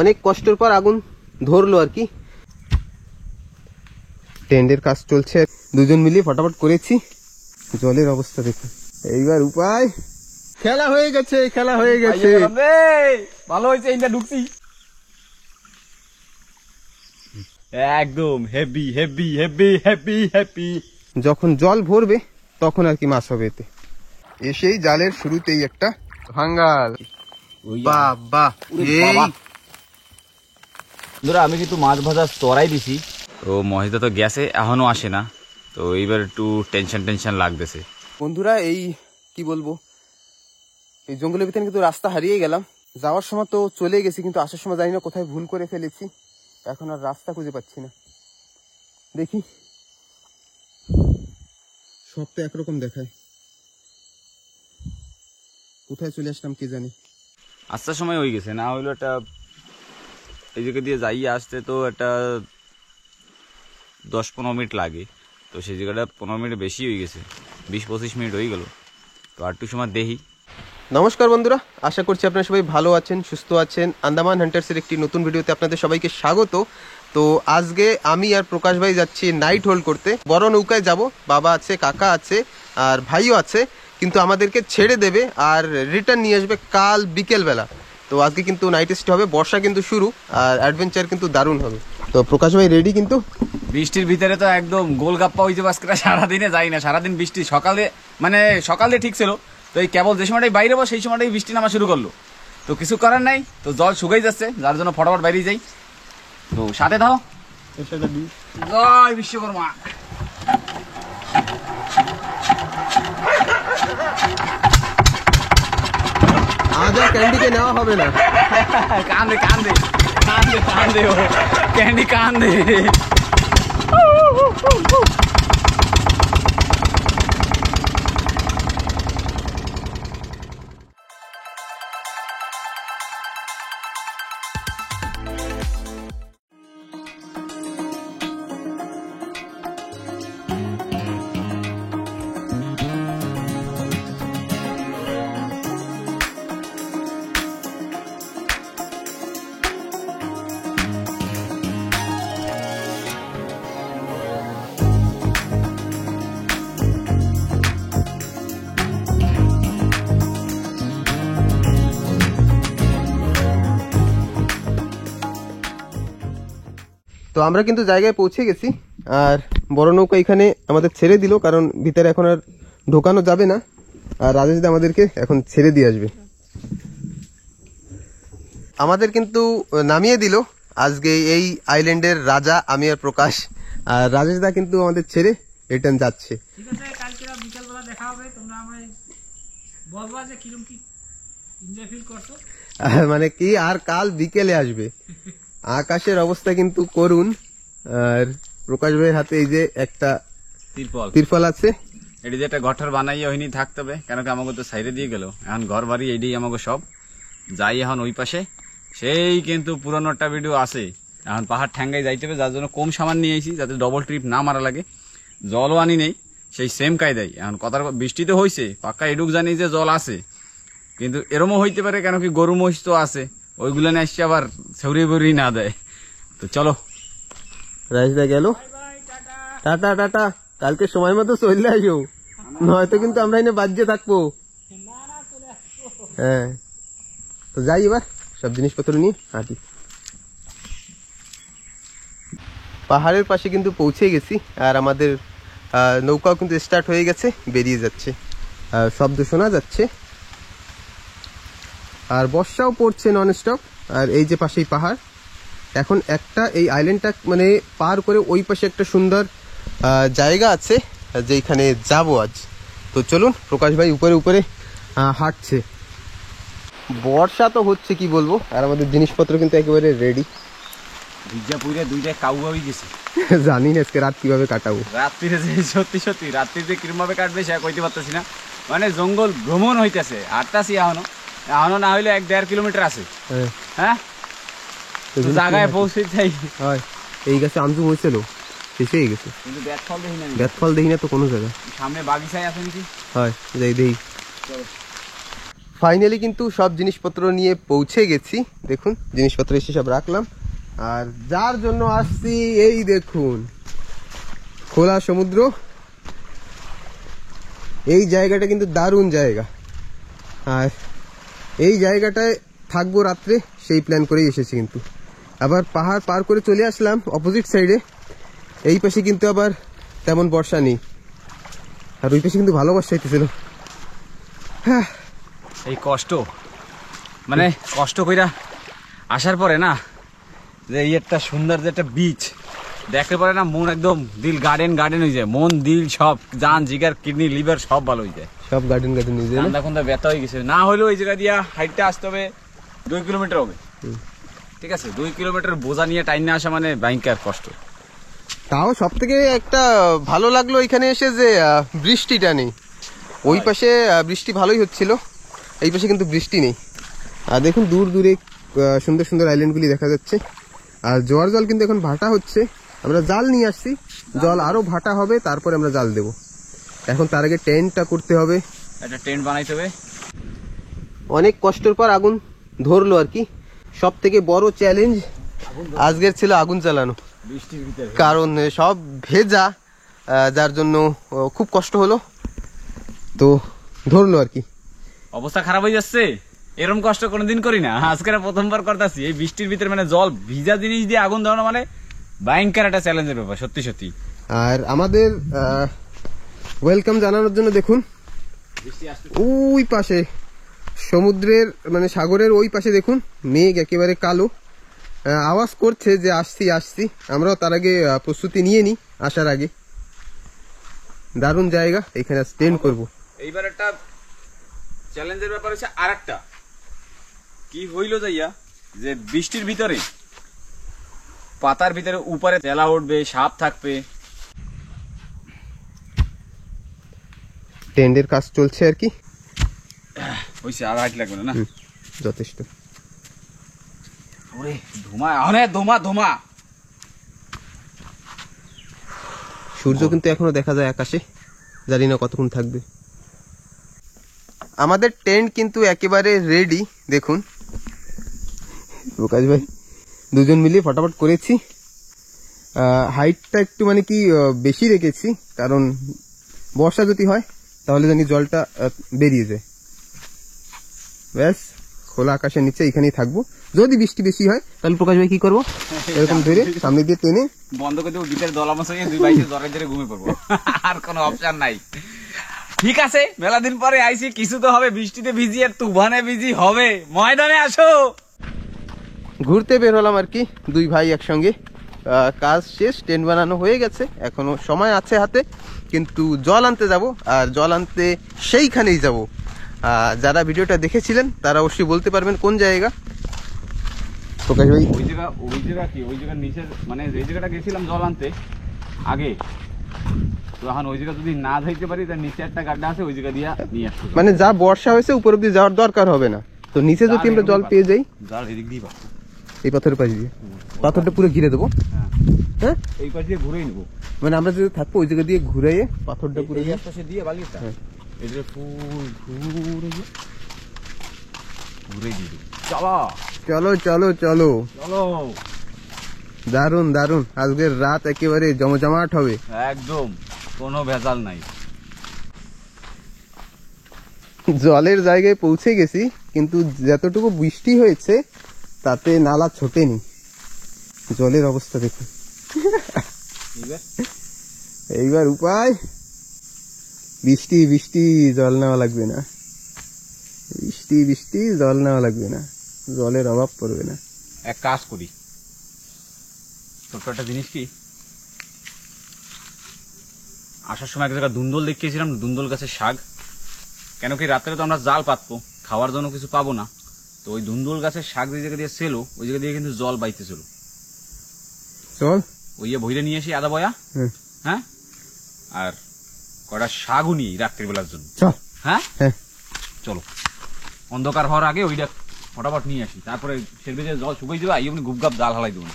অনেক কষ্টের পর আগুন ধরলো আর কি। টেন্ডের কাজ চলছে, দুজন মিলিয়ে ফটাফট করেছি। জলের অবস্থা দেখুন। এইবার উপায়, খেলা হয়ে গেছে, খেলা হয়ে গেছে। ভালো হয়েছে, এইটা ঢুকছি একদম heavy heavy heavy heavy heavy. যখন জল ভরবে তখন আর কি মাছ হবে এতে। এসেই জালের শুরুতেই একটা ভাঙ্গাল। বাবা ধরো আমি কিন্তু মাছ ভাজা চড়াই দিছি, তো মহিদা তো গ্যাসে এখনো আসে না, তো এইবার একটু টেনশন লাগতেছে। বন্ধুরা, এই কি বলবো, এই জঙ্গলের ভিতরে কিন্তু রাস্তা হারিয়ে গেলাম। যাওয়ার সময় তো চলে গেছি, কিন্তু আসার সময় জানি না কোথায় ভুল করে ফেলেছি। এখন আর রাস্তা খুঁজে পাচ্ছি না। দেখি, সব তো একরকম দেখায়, কোথায় চলে আসলাম কে জানি। আসার সময় হয়ে গেছে, না হইলো একটা এই জায়গা দিয়ে যাই আসতে তো একটা 10-15 মিনিট লাগে, তো সেই জায়গাটা 15 মিনিট বেশি হয়ে গেছে, 20-25 মিনিট হয়ে গেল, তো আর একটু সময় দেখি। নমস্কার বন্ধুরা, আশা করছি আপনারা সবাই ভালো আছেন, সুস্থ আছেন। আন্দামান হান্টার্সের একটি নতুন ভিডিওতে আপনাদের সবাইকে স্বাগত। তো আজকে আমি আর প্রকাশ ভাই যাচ্ছি নাইট হোল্ড করতে। বড় নৌকায় যাব, বাবা আছে, কাকা আছে, আর ভাইও আছে, কিন্তু আমাদেরকে ছেড়ে দেবে আর রিটার্ন নিয়ে আসবে কাল বিকেলবেলা। তো আজকে কিন্তু নাইট স্টে হবে, বর্ষা কিন্তু শুরু, আর অ্যাডভেঞ্চার কিন্তু দারুণ হবে। তো প্রকাশ ভাই রেডি? কিন্তু বৃষ্টির ভিতরে তো একদম গোলগাপ্পা হইতে পারছে না, সারাদিনে যাই না, সারাদিন বৃষ্টি। সকালে ঠিক ছিল, তো এই কেবল যে সময়টাই বাইরে হবো সেই সময়টাই বৃষ্টি নামা শুরু করলো, তো কিছু করার নাই, তো জল শুকাই যাচ্ছে, যার জন্য ফটাফট বাইরে যাই। তো সাথে দাও, জয় বিশ্বকর্মা। আজ আর ক্যান্ডিকে নেওয়া হবে না। কান্দে কান্দে কান্দে কান্দে ও ক্যান্ডি কান্দে। তো আমরা কিন্তু জায়গায় পৌঁছে গেছি, আর বড় নৌকা এখানে আমাদের ছেড়ে দিল, কারণ ভিতরে এখন আর ঢোকানো যাবে না। আর রাজেশ দা আমাদেরকে এখন ছেড়ে দিয়ে আসবে। আমাদের কিন্তু নামিয়ে দিল আজকে এই আইল্যান্ডের রাজা, আমি আর প্রকাশ। আর রাজেশ দা কিন্তু আমাদের ছেড়ে রিটার্ন যাচ্ছে। ঠিক আছে, কালকে বিকালবেলা দেখা হবে, তোমরা আমায় বলবা যে কিরকম কি এনজয় ফিল করছো। মানে কি, আর কাল বিকেলে আসবে। আকাশের অবস্থা কিন্তু করুন, আর প্রকাশ ভাইয়ের হাতে এই যে একটা তিরপল আছে, এটি যে একটা ঘর বানাইয়া হয়নি থাকতে হবে, কেন কি আমাকে তো সাইডে দিয়ে গেল, এখন ঘর বাড়ি এইটাই আমাকে সব। যাই এখন ওই পাশে, সেই কিন্তু পুরানোটা ভিডিও আছে, এখন পাহাড় ঠ্যাঙ্গাই যাইতে হবে, যার জন্য কম সামান নিয়ে আইছি, যাতে ডবল ট্রিপ না মারা লাগে। জলও আনি নেই, সেই সেম কায়দাই। এখন কথার বৃষ্টিতে হয়েছে পাক্কা এডুক জানি যে জল আছে, কিন্তু এরমও হইতে পারে, কেন কি গরু মহিষ তো আছে, ওইগুলো নিয়ে আসছে আবার ছড়িয়ে বড়ি না দেয়। তো চলো, রাজদা গেল, টাটা টাটা। কালকে সময় মতো চলে আসো, নয়তো কিন্তু আমরা এনে বাজ্যে থাকবো। হ্যাঁ, তো যাই এবার সব জিনিসপত্র নিয়ে হাঁটি। পাহাড়ের পাশে কিন্তু পৌঁছে গেছি, আর আমাদের নৌকাও কিন্তু স্টার্ট হয়ে গেছে, বেরিয়ে যাচ্ছে, শব্দ শোনা যাচ্ছে, আর বর্ষাও পড়ছে নন স্টপ। আর এই যে পাশেই পাহাড়, এখন একটা এই আইল্যান্ডটা মানে পার করে ওই পাশে একটা সুন্দর জায়গা আছে যেখানে যাব আজ। তো চলুন, প্রকাশ ভাই উপরে উপরে হাঁটছে। বর্ষা তো হচ্ছে কি বলবো, আর আমাদের জিনিসপত্র কিন্তু একেবারে রেডি। জানি না আজকে রাত কিভাবে কাটাবো। রাত্রিরে সত্যি রাত্রিতে কিরম ভাবে কাটবে সে কইতে পারতেছি না, মানে জঙ্গল ভ্রমণ হইতেছে, হাঁটতাছি এখনো না হইলে 1-1.5 কিলোমিটার আছে। হ্যাঁ, জায়গায় পৌঁছে যাই। এই গাছে আমজুম হয়েছিল, শেষ হয়ে গেছে, কিন্তু ব্যাট ফল দেখি না তো কোনো জায়গায়। সামনে বাগিচায় আছে নাকি? হয়, যাই দেখি। ফাইনালি কিন্তু সব জিনিসপত্র নিয়ে পৌঁছে গেছি। দেখুন জিনিসপত্র এসে সব রাখলাম। আর যার জন্য আসছি এই দেখুন খোলা সমুদ্র। এই জায়গাটা কিন্তু দারুণ জায়গা, আর এই জায়গাটায় থাকবো রাত্রে, সেই প্ল্যান করেই এসেছি। কিন্তু আবার পাহাড় পার করে চলে আসলাম অপোজিট সাইডে। এই পাশে কিন্তু আবার তেমন বর্ষা নেই, আর ওই পাশে কিন্তু ভালো বর্ষা হইতেছিল। হ্যাঁ, এই কষ্ট মানে কষ্ট কইরা আসার পরে না, যে এই একটা সুন্দর যে একটা বিচ দেখতে পারে না, মন একদম দিল গার্ডেন গার্ডেন হয়ে যায়। মন দিল সব, জান জিগার কিডনি লিভার সব ভালো হয়ে যায়। সব গার্ডেন গার্ডেন নিয়ে যায়। ঠান্ডা খুন্দা ব্যথা হয়ে গেছে। না হলেও এই জায়গা দিয়া হাইটটা আসতে হবে 2 কিলোমিটার হবে। ঠিক আছে, 2 কিলোমিটার বোঝা নিয়ে টাইম না আসা মানে ভয়ঙ্কর কষ্ট। তাও সব থেকে একটা ভালো লাগলো এখানে এসে যে বৃষ্টিটা নেই। ওই পাশে বৃষ্টি ভালোই হচ্ছিল, এই পাশে কিন্তু বৃষ্টি নেই। আর দেখুন দূর দূরে সুন্দর সুন্দর আইল্যান্ডগুলি দেখা যাচ্ছে। আর জোয়ার জল কিন্তু এখন ভাটা হচ্ছে। আমরা জাল নিয়ে আসছি, জল আরো ভাটা হবে, তারপরে আমরা জাল দেব। এখন তার আগে টেন্টটা করতে হবে, একটা টেন্ট বানাইতে হবে। অনেক কষ্টের পর আগুন ধরলো আর কি। সব থেকে বড় চ্যালেঞ্জ আজকের ছিল আগুন জ্বালানো, বৃষ্টির ভিতরে। কারণ সব ভেজা, যার জন্য খুব কষ্ট হলো। তো ধরলো আর কি। অবস্থা খারাপ হয়ে যাচ্ছে। এরকম কষ্ট কোনোদিন করি না, আজকের প্রথমবার করতেছি। এই বৃষ্টির ভিতরে মানে জল ভিজা জিনিস দিয়ে আগুন ধরানো মানে ভয়ঙ্কর একটা চ্যালেঞ্জের ব্যাপার, সত্যি সত্যি। আর আমাদের ওয়েলকাম জানানোর জন্য দেখুন ওই পাশে সমুদ্রের মানে সাগরের ওই পাশে দেখুন মেঘ একেবারে কালো, আওয়াজ করছে যে আসছি আসছি। আমরাও তার আগে প্রস্তুতি নিয়ে নিই আসার আগে। দারুণ জায়গা, এখানে স্টেন্ড করব। এইবার একটা চ্যালেঞ্জের ব্যাপার হচ্ছে আরেকটা কি হইলো যাইয়া, যে বৃষ্টির ভিতরে পাতার ভিতরে উপরে তেলা উঠবে, সাপ থাকবে। টেন্ডের কাজ চলছে আর কি। হইছে, আর হাইট লাগবে না। যথেষ্ট। ওরে ধোঁয়া, অনেক ধোঁয়া ধোঁয়া। সূর্য কিন্তু এখনো দেখা যায় আকাশে, জানি না কতক্ষণ থাকবে। আমাদের টেন্ট কিন্তু একেবারে রেডি। দেখুন প্রকাশ ভাই দুজন মিলিয়ে ফটাফট করেছি। হাইটটা একটু মানে কি বেশি রেখেছি, কারণ বর্ষা যদি হয় তাহলে জানি জলটা বেরিয়ে যায়। ব্যাস, খোলা আকাশের নিচে এখানেই থাকবো। যদি বৃষ্টি বেশি হয় তাহলে প্রকাশ ভাই কি করবো, এরকম ধরে সামনে দিয়ে টেনে বন্ধ করে দেবো, গিটার দলা মাছ হয়ে 2 বাইকে জ্বরে জ্বরে ঘুমিয়ে পড়বো। আর কোনো অপশন নাই। ঠিক আছে, মেলা দিন পরে আইসি, কিছু তো হবে। বৃষ্টিতে ভিজি আর তুফানে ভিজি হবে। ময়দানে আসো। ঘুরতে বের হলাম আর কি, 2 ভাই একসঙ্গে। কাজ শেষ, টেন্ট বানানো হয়ে গেছে, এখনো সময় আছে হাতে। কিন্তু জল আনতে যাব, আর জল আনতে সেইখানেই যাব। যারা ভিডিওটা দেখেছিলেন তারা অবশ্যই বলতে পারবেন কোন জায়গা। প্রকাশ ভাই ওই জায়গা কি, ওই জায়গার নিচে মানে যে জায়গাটা গেছিলাম জল আনতে আগে, তো এখন ওই জায়গা যদি না যাইতে পারি তার নিচে একটা গাড্ডা আছে, ওই জায়গা দিয়ে নিয়ে আসতে হবে। মানে যা বর্ষা হয়েছে উপর অব্দি যাওয়ার দরকার হবে না, তো নিচে যদি আমরা জল পেয়ে যাই, জল এদিক দিয়ে পাবো। এই পাথরের পাশ দিয়ে পাথরটা পুরো ঘিরে দেবো। হ্যাঁ, এই পাশ দিয়ে ঘুরেই নেবো। মানে আমরা যদি থাকবো ওই জায়গা দিয়ে ঘুরে পাথরটা পুরো এই পাশে দিয়ে বালিটা এদিকে ফুল ঘুরে দিয়ে চলো চলো চলো চলো চলো। দারুন দারুন, আজকের রাত একেবারে জমজমাট হবে একদম, কোনো ভেজাল নাই। জলের জায়গায় পৌঁছে গেছি, কিন্তু যতটুকু বৃষ্টি হয়েছে তাতে নালা ছোটেনি। জলের অবস্থা দেখুন। এইবার উপায়, বৃষ্টি বৃষ্টি জল নেওয়া লাগবে না, বৃষ্টি বৃষ্টি জল নেওয়া লাগবে না, জলের অভাব পড়বে না। এক কাজ করি, ছোট্ট একটা জিনিস কি, আসার সময় এক জায়গায় দুন্দল দেখিয়েছিলাম, দুন্দল গাছের শাক। কেন কি রাত্রে তো আমরা জাল পাতবো, খাওয়ার জন্য কিছু পাবো না, তো ওই দুন্দল গাছের শাক যে জায়গা দিয়ে ছিল ওই জায়গা দিয়ে কিন্তু জল বাইতেছিল। চল ওই ভইরে নিয়ে আসি আদা বয়া, হ্যাঁ, আর কটা শাকও নিই রাত্রিবেলার জন্য। চল। হ্যাঁ হ্যাঁ চলো, অন্ধকার হওয়ার আগে ওইটা ফটাফট নিয়ে আসি, তারপরে সেরবে যে জল শুকাই দেবো, আই আপনি গুপগাপ জাল হালাই দেবো না।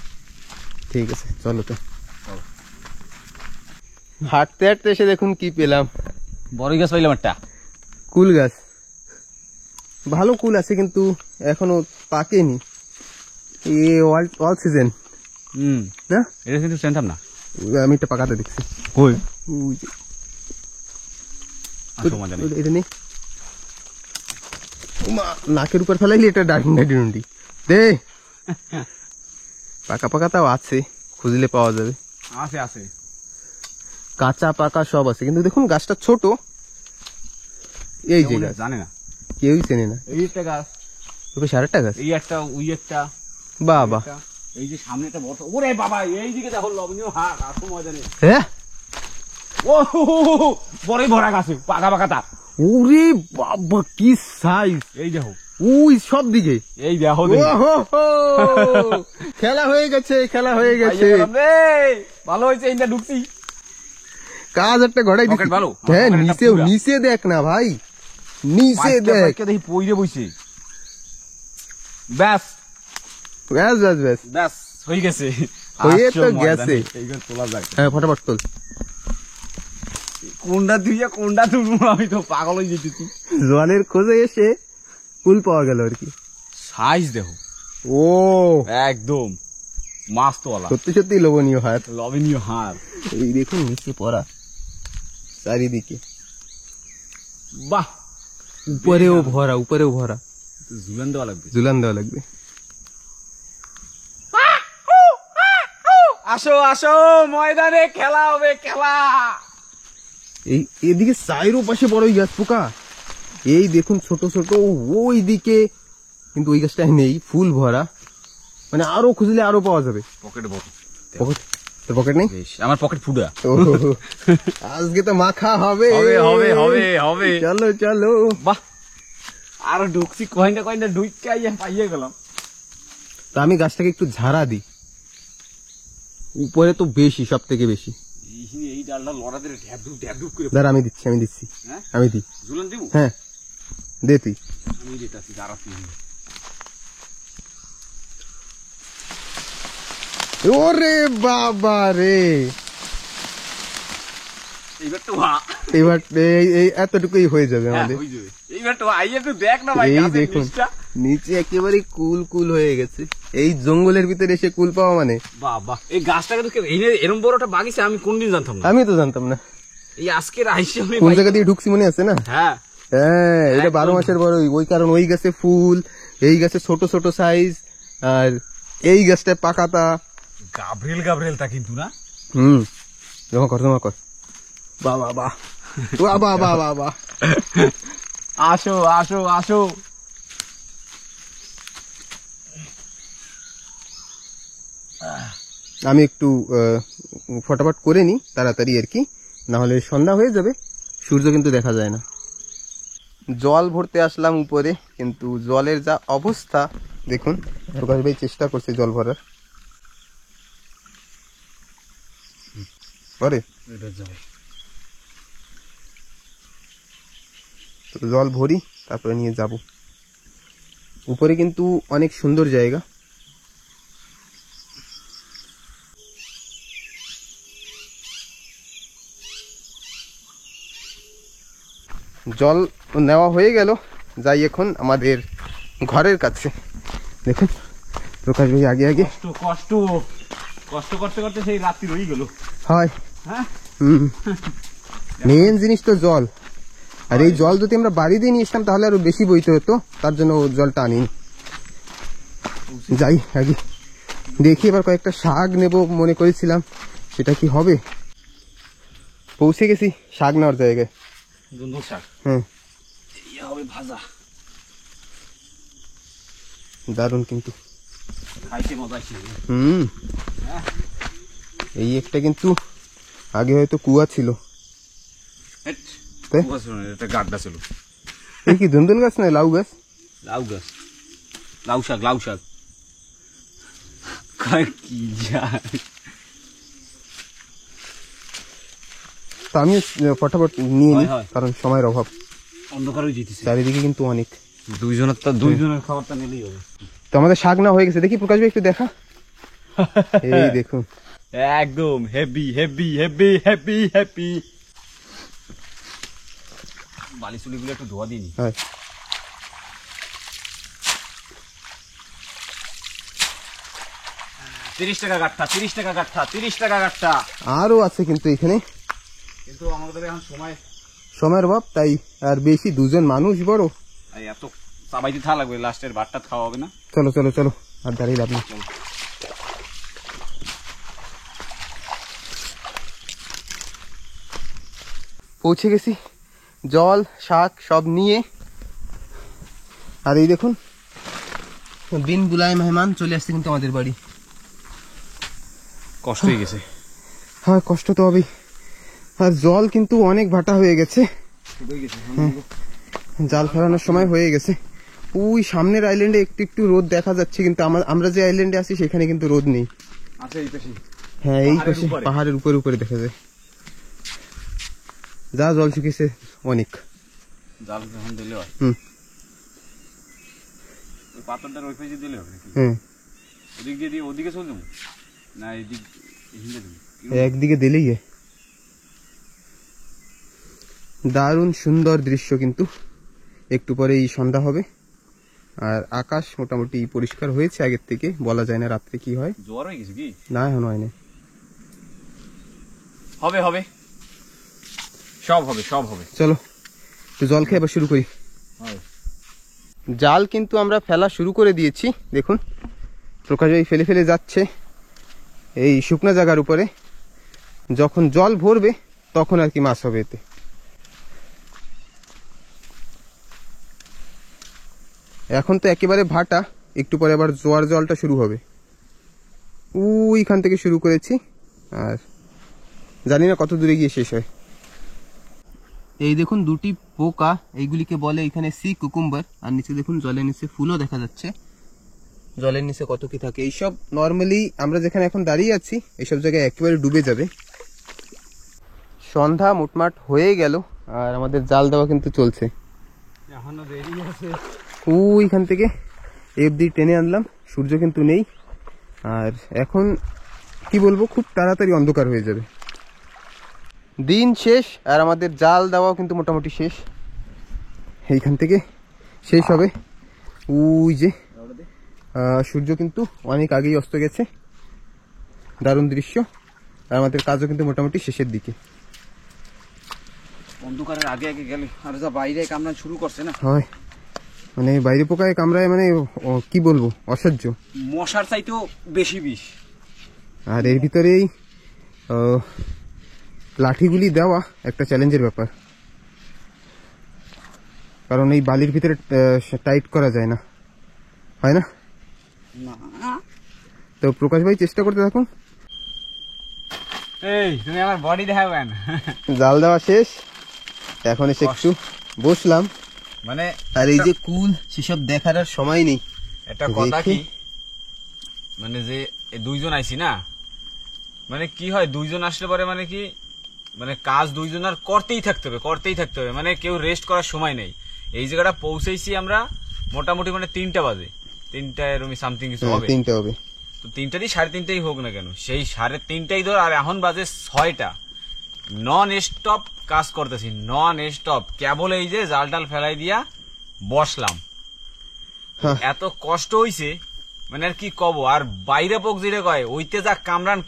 ঠিক আছে, চলো তো। হাঁটতে হাঁটতে এসে দেখুন কি পেলাম, বড়ই গাছ পাইলাম একটা। কুল গাছ। ভালো কুল আছে কিন্তু এখনো পাকেনি, অল সিজন না, এটা কিন্তু জানতাম না। আমি একটা পাকাতে দেখছি। কই ওই যে, আসো মজা নেই। এটা নেই, ওমা, নাকের উপর ফেলাইলি এটা ডান্ডি দে। পাকা পাকা তাও আছে, খুঁজলে পাওয়া যাবে। আছে আছে, কাঁচা পাকা সব আছে, কিন্তু দেখুন গাছটা ছোট। এই যে গাছ জানে না, কেউই চেনে না। এই একটা গাছ, তোকে 4.5 গাছ, এই একটা, ওই একটা, বাবা। একটা, এই যে সামনে একটা বড়, ওরে বাবা এই দিকে দেখো লবণীয় হাট, আসো মজা নেই। হ্যাঁ, ও বড়ই ভরা গাছে পাকা পাকা তার, ওরে বাবা কি সাইজ, এই দেখো ওই সব দিকে। এই দেখো খেলা হয়ে গেছে, খেলা হয়ে গেছে, ভালো হয়েছে, এইটা ঢুকছি। কাজ একটা ঘটাই দিচ্ছি। পকেট ভালো? হ্যাঁ, আমার নিচেও, পুরা। নিচে দেখ না ভাই, নিচে দেখ। দেখি পইরে বইছে, ব্যাস ব্যাস ব্যাস ব্যাস, ব্যাস হয়ে গেছে, হয়ে আসো তো মজা গেছে। নেই। এইবার তোলা যাক, হ্যাঁ ফটাফট তোল। কোনটা তুইয়া কোনটা তুলবো, আমি তো পাগল হয়ে যেতেছি। জলের খোঁজে এসে কুল পাওয়া গেল আর কি। সাইজ দেখো, ও একদম মাস্তওয়ালা, সত্যি সত্যি লোভনীয় হার। লবণীয় হার। এই দেখুন নিচে পড়া চারিদিকে, বাহ, উপরেও ভরা, উপরেও ভরা। ঝুলান দেওয়া লাগবে। ঝুলান দেওয়া লাগবে। আসো আসো, ময়দানে খেলা হবে, খেলা। এই এদিকে চাইরো পাশে বড়ই গাছ পোকা, এই দেখুন ছোট ছোট, ওই দিকে কিন্তু ওই গাছটাই নেই, ফুল ভরা, মানে আরো খুঁজলে আরো পাওয়া যাবে। পকেটে বড়, পকেট, তোর পকেট নেই? বেশ, আমার পকেট ফুডা। ও, আজকে তো মাখা হবে, হবে হবে হবে হবে। চলো চলো। বাহ, আর ঢুকছি কয়না কয়না ঢুকাই পাইয়ে গেলাম। তা আমি গাছটাকে একটু ঝাড়া দিই, উপরে তো বেশি, সব থেকে বেশি। এই ডালটা লড়াতে ঢ্যাপ ঢুপ করে। দাঁড়া, আমি দিচ্ছি, আমি দিচ্ছি, হ্যাঁ? আমি দিই। ঝুলান দিব, হ্যাঁ দে তুই। আমি দিতাছি, দাঁড়াচ্ছি। ওরে বাবা রে, এইবার তো এবার এই এতটুকুই হয়ে যাবে আমাদের। এইবার তো আইয়ে তো দেখ না ভাই, এই গাছের দেখুন নিচটা। নিচে একেবারে কুল কুল হয়ে গেছে। এই জঙ্গলের ভিতরে এসে কুল পাওয়া মানে, বাবা, এই গাছটাকে তো এরকম বড়টা বাগিছে আমি কোনদিন জানতাম না। আমি তো জানতাম না। এই আজকের আইসে আমি কোন জায়গা দিয়ে ঢুকছি মনে আছে না? হ্যাঁ, হ্যাঁ, এটা 12 মাসের বড়, ওই কারণ ওই গাছে ফুল, এই গাছে ছোট ছোট সাইজ, আর এই গাছটায় পাকাতা। গাবরেল তা কিন্তু না। জমা কর, জমা কর। বাহ বাহ বাহ, বাহ বাহ বাহ বাহ বাহ। আসো আসো আসো, আমি একটু ফটাফট করে নি তাড়াতাড়ি আর কি, না হলে সন্ধ্যা হয়ে যাবে, সূর্য কিন্তু দেখা যায় না। জল ভরতে আসলাম উপরে, কিন্তু জলের যা অবস্থা দেখুন। প্রকাশ ভাই চেষ্টা করছে জল ভরার, পরে তো জল ভরি, তারপরে নিয়ে যাব উপরে। কিন্তু অনেক সুন্দর জায়গা। জল নেওয়া হয়ে গেল, যাই এখন আমাদের ঘরের কাছে। দেখুন প্রকাশ ভাই আগে আগে, কষ্ট করতে করতে সেই রাত্রি রয়ে গেল। হয়। হ্যাঁ, মেন জিনিস তো জল, আর এই জল যদি আমরা বাড়ি দিয়ে নিয়ে আসতাম তাহলে আরো বেশি বইতে হতো, তার জন্য জলটা আনিনি। যাই আগে দেখি, এবার কয়েকটা শাক নেব মনে করেছিলাম, সেটা কি হবে। পৌঁছে গেছি শাক নেওয়ার জায়গায়। দুন্দুল শাক, হ্যাঁ এই হবে ভাজা, দারুণ কিন্তু। খাইতে মজা আসছে। এই একটা কিন্তু আগে হয়তো কুয়া ছিল। তাই? এটা গাড্ডা ছিল। এই কি ধুন্দুল গাছ না লাউ গাছ? লাউ গাছ, লাউ শাক কি যায়। তো আমি ফটাফট নিয়ে নিই, হয়। কারণ সময়ের অভাব, অন্ধকার হয়ে যেতেছে। চারিদিকে কিন্তু অনেক। দুইজনের খাবারটা নিলেই হবে। তো আমাদের শাক না হয়ে গেছে, দেখি প্রকাশ ভাই একটু দেখা। এই দেখুন একদম heavy heavy heavy heavy heavy. বালি চুলিগুলো একটু ধোয়া দিইনি। হয়। 30 টাকা গাঠা, 30 টাকা গাঠা, 30 টাকা গাঠা। আরো আছে কিন্তু এখানে, কিন্তু আমাদের এখন সময়ের অভাব, তাই আর বেশি, দুজন মানুষ বড়, এত চাবাইতে থাকা লাগবে, লাস্টের ভাতটা খাওয়া হবে না। চলো চলো চলো, আর দাঁড়িয়ে লাভ নেই। পৌঁছে গেছি, জল শাক সব নিয়ে। আর এই দেখুন, বিন বুলায় মেহমান চলে আসছে কিন্তু আমাদের বাড়ি। কষ্ট হয়ে গেছে। হ্যাঁ, কষ্ট তো হবেই। আর জল কিন্তু অনেক ভাটা হয়ে গেছে, জাল ফেলানোর সময় হয়ে গেছে। ওই সামনের আইল্যান্ডে একটু একটু রোদ দেখা যাচ্ছে, কিন্তু আমরা যে আইল্যান্ডে আছি সেখানে কিন্তু রোদ নেই। আচ্ছা, এই পাশে। হ্যাঁ, এই পাশে পাহাড়ের উপরে উপরে দেখা যায়। যা জল শুকিয়েছে অনেক। জাল যখন দিলে হয়, হুম, ওই পাথরটার ওই পাশে দিলে হবে নাকি? হ্যাঁ, ওদিক দিয়ে ওদিকে চলে যাবো না, এদিক হিন্দে দেবো? একদিকে দিলেই দারুণ সুন্দর দৃশ্য, কিন্তু একটু পরেই সন্ধ্যা হবে। আর আকাশ মোটামুটি পরিষ্কার হয়েছে আগের থেকে, বলা যায় না রাত্রে কি হয়। জোয়ার হয়ে গেছে কি? না, এখন হয়নি। হবে হবে, সব হবে, সব হবে। চলো একটু জল খেয়ে আবার শুরু করি। জাল কিন্তু আমরা ফেলা শুরু করে দিয়েছি, দেখুন প্রকাশ ভাই ফেলে ফেলে যাচ্ছে এই শুকনো জায়গার উপরে। যখন জল ভরবে তখন আর কি মাছ হবে এতে। এখন তো একেবারে ভাটা, একটু পরে আবার জোয়ার জলটা শুরু হবে। ওইখান থেকে শুরু করেছি, আর জানি না কত দূরে গিয়ে শেষ হয়। এই দেখুন দুটি পোকা, এইগুলিকে বলে এখানে সি কুকুম্বার। আর নিচে দেখুন জলের নিচে ফুলও দেখা যাচ্ছে। জলের নিচে কত কি থাকে এইসব, নর্মালি আমরা যেখানে এখন দাঁড়িয়ে আছি এইসব জায়গায় একেবারে ডুবে যাবে। সন্ধ্যা মোটমাট হয়ে গেল, আর আমাদের জাল দেওয়া কিন্তু চলছে। এখনো রেডি আছে। ওইখান থেকে এফডি টেনে আনলাম, সূর্য কিন্তু নেই। আর এখন কি বলবো, খুব তাড়াতাড়ি অন্ধকার হয়ে যাবে। দিন শেষ, আর আমাদের জাল দেওয়াও কিন্তু মোটামুটি শেষ। এইখান থেকে শেষ হবে। ওই যে সূর্য কিন্তু অনেক আগেই অস্ত গেছে, দারুণ দৃশ্য। আর আমাদের কাজও কিন্তু মোটামুটি শেষের দিকে। অন্ধকারের আগে আগে গেলে, আর যা বাইরে কামড়া শুরু করছে না, হয় মানে বাইরে পোকায় কামড়ায়, মানে কি বলবো, অসহ্য। মশার চাইতেও বেশি বিষ। আর এর ভিতরেই লাঠিগুলি দেওয়া একটা চ্যালেঞ্জের ব্যাপার, কারণ এই বালির ভিতরে টাইট করা যায় না, হয় না? তো প্রকাশ ভাই চেষ্টা করতে থাকুন। এই তুমি আমার বডি দেখাবেন। জাল দেওয়া শেষ, এখন এসে একটু বসলাম। মানে আর এই যে কুল, সেসব দেখার আর সময় নেই। একটা কথা কি, মানে যে দুইজন আইছি না, মানে কি হয়, দুইজন আসলে পরে মানে কি, মানে কাজ দুইজন আর করতেই থাকতে হবে, মানে কেউ রেস্ট করার সময় নেই। এই জায়গাটা পৌঁছেছি আমরা মোটামুটি মানে 3টা বাজে, 3টা এরকম সামথিং কিছু হবে, 3টা হবে। তো 3টারই 3:30 হোক না কেন, সেই 3:30 ধর। আর এখন বাজে 6টা, নন স্টপ কাজ করতেছি, নন স্টপ। কেবল এই যে জাল টাল ফেলাই দিয়া বসলাম, এত কষ্ট হইছে মানে আর কি কব। আর বাইরে পোক যেটা কয়, ওইতে যা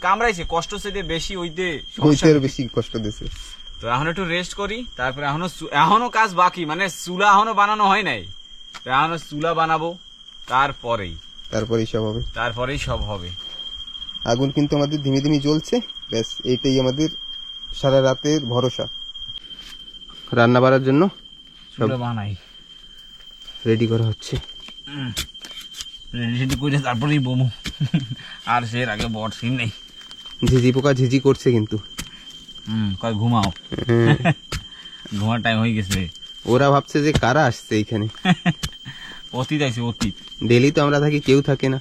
কামড়াইছে, কষ্ট সেটা বেশি, ওইতে বেশি কষ্ট দিয়েছে। তো এখন একটু রেস্ট করি, তারপরে এখনো কাজ বাকি, মানে চুলা এখনো বানানো হয় নাই, তো এখনো চুলা বানাবো, তারপরেই সব হবে। আগুন কিন্তু আমাদের ধিমে ধিমে জ্বলছে, ব্যাস এইটাই আমাদের সারা রাতের ভরসা। রান্না বাড়ার জন্য চুলা বানাই, রেডি করা হচ্ছে। রেডি করে তারপরেই বমু। আর সে আগে বড় সিন নেই। ঝিঝি পোকা ঝিঝি করছে কিন্তু। কয় ঘুমাও, ঘুমার টাইম হয়ে গেছে। ওরা ভাবছে যে কারা আসছে এইখানে। অতীত আইছে, অতীত। ডেলি তো আমরা থাকি, কেউ থাকে না।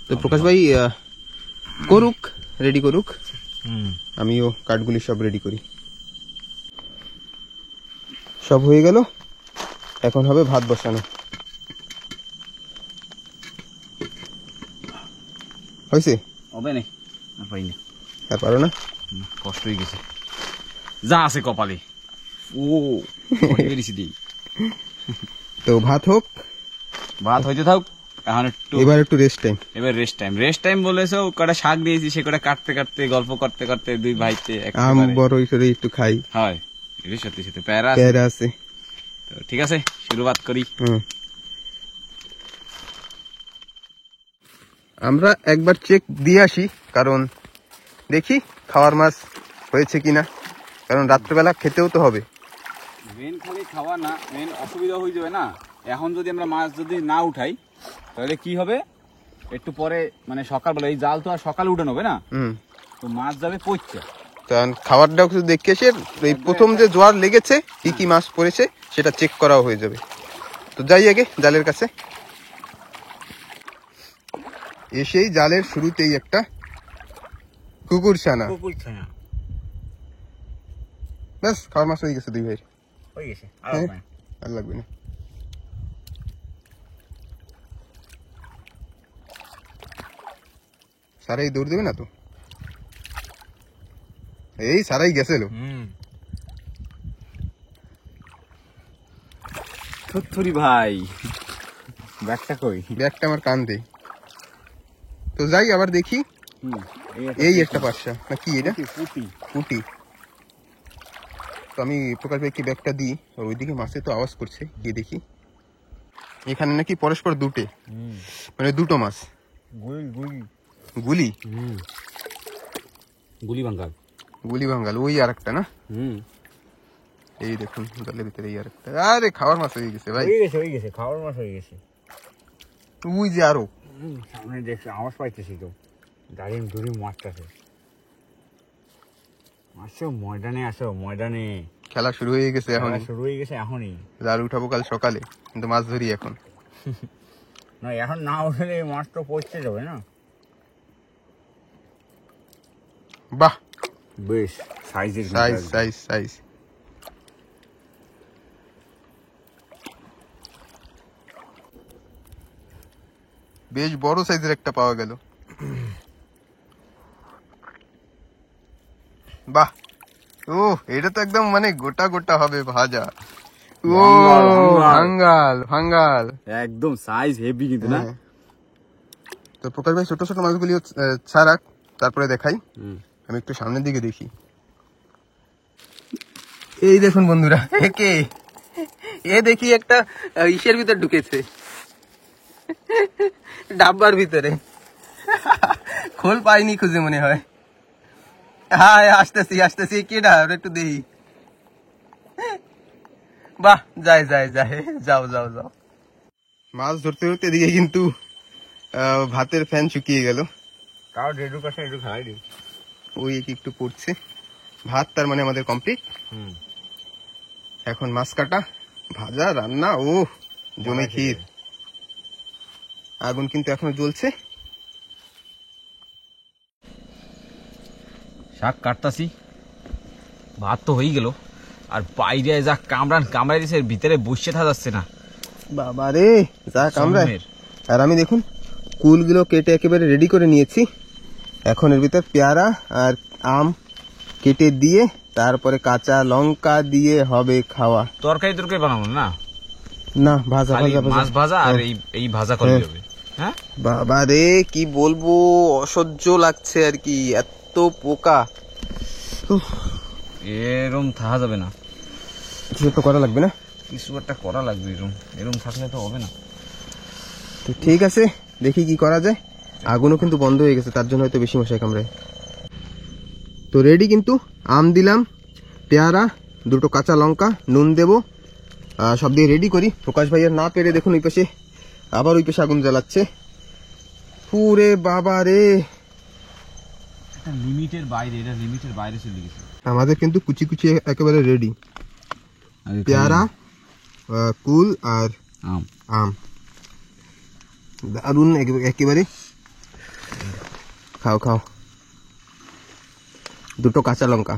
তো প্রকাশ ভাই করুক, রেডি করুক, আমিও কাঠগুলি সব রেডি করি। সব হয়ে গেল, এখন হবে ভাত বসানো। হয়েছে? হবে না, পাই না, আর পারো না, কষ্ট হয়ে গেছে যা আছে কপালে। ও বেরিয়েছি দিই। তো ভাত হোক, ভাত হইতে থাক, এখন একটু এবার একটু রেস্ট টাইম। এবার রেস্ট টাইম বলেছো, কটা শাক দিয়েছি, সে কটা কাটতে কাটতে গল্প করতে করতে দুই ভাইতে আম বড় করে একটু খাই। হয় এটা সত্যি সত্যি প্যারা আছে। তো ঠিক আছে, শুরুবাত করি। আমরা একবার চেক দিয়ে আসি, কারণ দেখি খাওয়ার মাছ হয়েছে কিনা, কারণ রাত্রেবেলা খেতেও তো হবে। মেন খালি খাওয়া না, মেন অসুবিধা হয়ে যাবে না। এখন যদি আমরা মাছ যদি না উঠাই তাহলে কি হবে, একটু পরে মানে সকালবেলা এই জাল তো আর সকালে উঠানো হবে না, তো মাছ যাবে পচা। কারণ খাবারটাও কিছু দেখে এসে এই প্রথম যে জোয়ার লেগেছে কি কি মাছ পড়েছে সেটা চেক করাও হয়ে যাবে। তো যাই আগে জালের কাছে। এসেই জালের শুরুতেই একটা কুকুর ছানা। ব্যাস খাওয়ার মাছ হয়ে গেছে দুই ভাই। হয়ে গেছে, আর লাগবে না। সারাই দৌড় দেবে না তো? এই সারাই গেছে লো। থুরি ভাই, ব্যাগটা কই? ব্যাগটা আমার কান দেই। তো যাই আবার দেখি। এই একটা পার্সা না কি এটা? পুঁটি। তো আমি প্রকাশ ভাইকে ব্যাগটা দিই, আর ওইদিকে মাছে তো আওয়াজ করছে, গিয়ে দেখি। এখানে নাকি পরস্পর দুটে, মানে দুটো মাছ। গুলি গুলি ভাঙ্গাল ওই আর একটা না? এই দেখুন জলের ভিতরে এই আর একটা। আরে খাওয়ার মাছ হয়ে গেছে ভাই, হয়ে গেছে খাওয়ার মাছ হয়ে গেছে। তুই যে আরো সামনে দেখছি আওয়াজ পাইতেছি তো, দাঁড়িয়ে দূরে মারতেছে। আসো ময়দানে খেলা শুরু হয়ে গেছে। এখন শুরু হয়ে গেছে, এখনই জাল উঠাবো কাল সকালে, কিন্তু মাছ ধরি এখন না। এখন না উঠলে মাছ তো পচতে যাবে না। বাহ, বেশ সাইজের সাইজ। বেশ বড় সাইজের একটা পাওয়া গেল। বাহ, ও এটা তো একদম মানে গোটা গোটা হবে ভাজা। ও ভাঙ্গাল একদম সাইজ হেভি কিন্তু না। তো প্রকাশ ভাই ছোট ছোট মাছগুলি ছাড়াক, তারপরে দেখাই। আমি একটু সামনের দিকে দেখি। এই দেখুন বন্ধুরা, এ দেখি একটা ইসের ভিতর ঢুকেছে, ডাব্বার ভিতরে। খোল পাইনি খুঁজে মনে হয়। হ্যাঁ আসতেছি কেডা একটু দেখি। বাহ, যাই যাও। মাছ ধরতে ধরতে এদিকে কিন্তু ভাতের ফ্যান শুকিয়ে গেল। কারো ডেডুর কাছে একটু খাই দিই। ওই একটু পড়ছে ভাত, তার মানে আমাদের কমপ্লিট। এখন মাছ কাটা, ভাজা, রান্না, ও জমে ক্ষীর। আগুন কিন্তু এখনো জ্বলছে। শাক কাটতাছি, ভাত তো হয়ে গেল, আর বাইরে যা কামড়াই দিছে, ভিতরে বসে থাকা যাচ্ছে না। বাবা রে, যা কামড়ায়। আর আমি দেখুন কুলগুলো কেটে একেবারে রেডি করে নিয়েছি। এখন এর ভিতর পেয়ারা আর আম কেটে দিয়ে তারপরে কাঁচা লঙ্কা দিয়ে হবে খাওয়া। তরকারি বানাবো না, না ভাজা মাছ ভাজা আর এই ভাজা করে হবে। হ্যাঁ বাবা রে, কি বলবো, অসহ্য লাগছে আর কি, এত পোকা। এরম থাকা যাবে না, কিছু একটা করা লাগবে না? কিছু একটা করা লাগবে, এরম থাকলে তো হবে না। তো ঠিক আছে, দেখি কি করা যায়। আগুনও কিন্তু বন্ধ হয়ে গেছে, তার জন্য হয়তো বেশি মশাই কামড়ায়। তো রেডি কিন্তু, আম দিলাম, পেয়ারা, দুটো কাঁচা লঙ্কা, নুন দেবো, সব দিয়ে রেডি করি। প্রকাশ ভাইয়ের না পেরে দেখুন ওই পাশে আবার ওই পাশে আগুন জ্বালাচ্ছে। পুরে বাবা রে, লিমিটের বাইরে চলে গেছে। আমাদের কিন্তু কুচি কুচি একেবারে রেডি, পেয়ারা, কুল আর আম, দারুন একেবারে। খাও, দুটো কাঁচা লঙ্কা,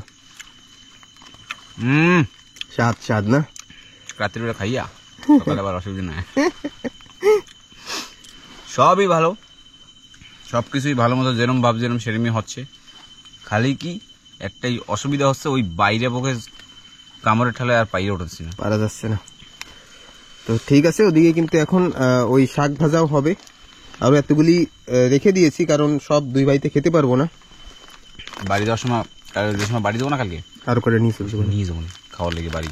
স্বাদ না? রাত্রিবেলা খাইয়া সকালে আবার অসুবিধা নাই। সবই ভালো, সবকিছুই ভালো মতো যেরম ভাবছিলাম সেরমই হচ্ছে। খালি কি একটাই অসুবিধা হচ্ছে, ওই বাইরে পক্ষে কামড়ের ঠালে আর পাইরে উঠছে না, পারা যাচ্ছে না। তো ঠিক আছে, ওদিকে কিন্তু এখন ওই শাক ভাজাও হবে, আরও এতগুলি রেখে দিয়েছি, কারণ সব দুই ভাইতে খেতে পারবো না। বাড়ি যাওয়ার সময় যে সময় বাড়ি যাবো না কালকে আরও করে নিয়ে চলছে নিয়ে যাবো খাওয়ার লেগে বাড়ি।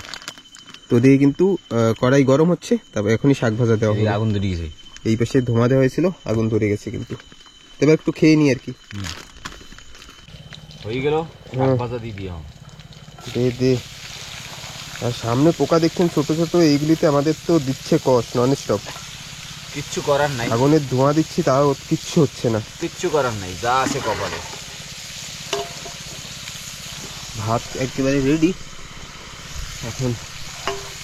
তো দিয়ে কিন্তু কড়াই গরম হচ্ছে, তারপর এখনই শাক ভাজা দেওয়া হবে। আগুন ধরে গেছে, এই পাশে ধোঁয়া দেওয়া হয়েছিল, আগুন ধরে গেছে কিন্তু। এবার একটু খেয়ে নিই আর কি। হয়ে গেল, শাক ভাজা দিয়ে দিও। দে দে। আর সামনে পোকা দেখছেন ছোট ছোট, এইগুলিতে আমাদের তো দিচ্ছে কষ নন স্টপ। কিচ্ছু করার নাই, আগুনের ধোঁয়া দিচ্ছি তাও কিচ্ছু হচ্ছে না। কিচ্ছু করার নাই, যা আছে কপালে। ভাত একেবারে রেডি, এখন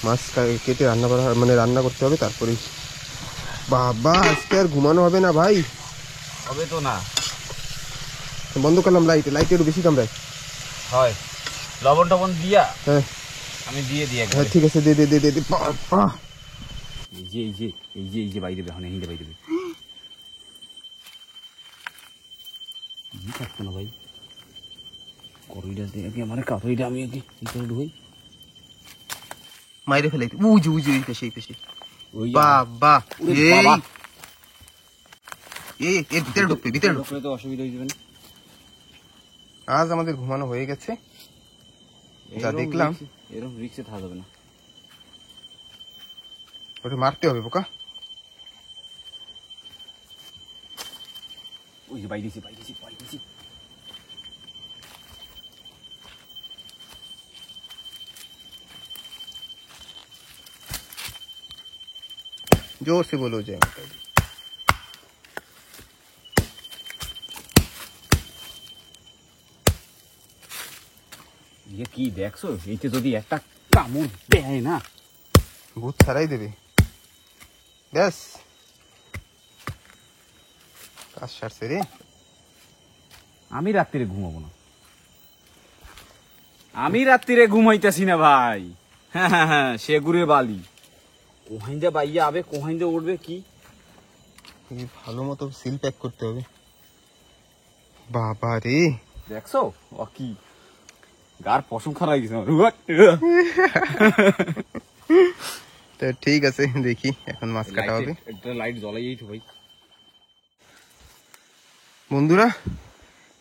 মাছ কেটে রান্না করা মানে রান্না করতে হবে, তারপরেই। বাবা আজকে আর ঘুমানো হবে না ভাই। হবে তো না, বন্ধ করলাম লাইট, লাইট একটু বেশি কামড়ায়। হয় লবণ টবণ দিয়া হ্যাঁ আমি দিয়ে দিই একবার। হ্যাঁ ঠিক আছে, দে দে দে দে দে। বাবা এই যে এই যে এই যে এই যে বাই দেবে, এখন এই বাই দেবে। থাকতো না ভাই, করইটা দিয়ে আমার কাঠইটা আমি ভিতরে ঢুই মাইরে ফেলাই উজু উজু এই পেশে এই পেশে। ওই বাবা ওরে বাবা। এই এর ভিতরে ঢুকবে, ভিতরে ঢুকবে। ঢুকলে তো অসুবিধা হয়ে যাবে না। আজ আমাদের ঘুমানো হয়ে গেছে, যা দেখলাম। এরকম রিক্সে থাকা যাবে না, ওটা মারতে হবে পোকা। ওই যে বাইরেছি বাইরেছি বাইরেছি। जोर से बोलो जय माता दी। ইয়ে কি দেখছো, এইতে যদি একটা কামড় দেয় না, ভূত ছাড়াই দেবে। ব্যাস কাজ সারছে রে। আমি রাত্রিরে ঘুমাবো না, আমি রাত্রিরে ঘুমাইতেছি না ভাই। হ্যাঁ হ্যাঁ হ্যাঁ, সে গুড়ে বালি কোহাইন্দা বাইয়া আবে, কোহাইন্দা উঠবে কি। ভালো মতো সিল প্যাক করতে হবে। বাবা রে দেখছো ও কি গার পশম খারাপ গেছে। তো ঠিক আছে, দেখি এখন মাছ কাটা হবে। একটা লাইট জ্বলাই তো ভাই। বন্ধুরা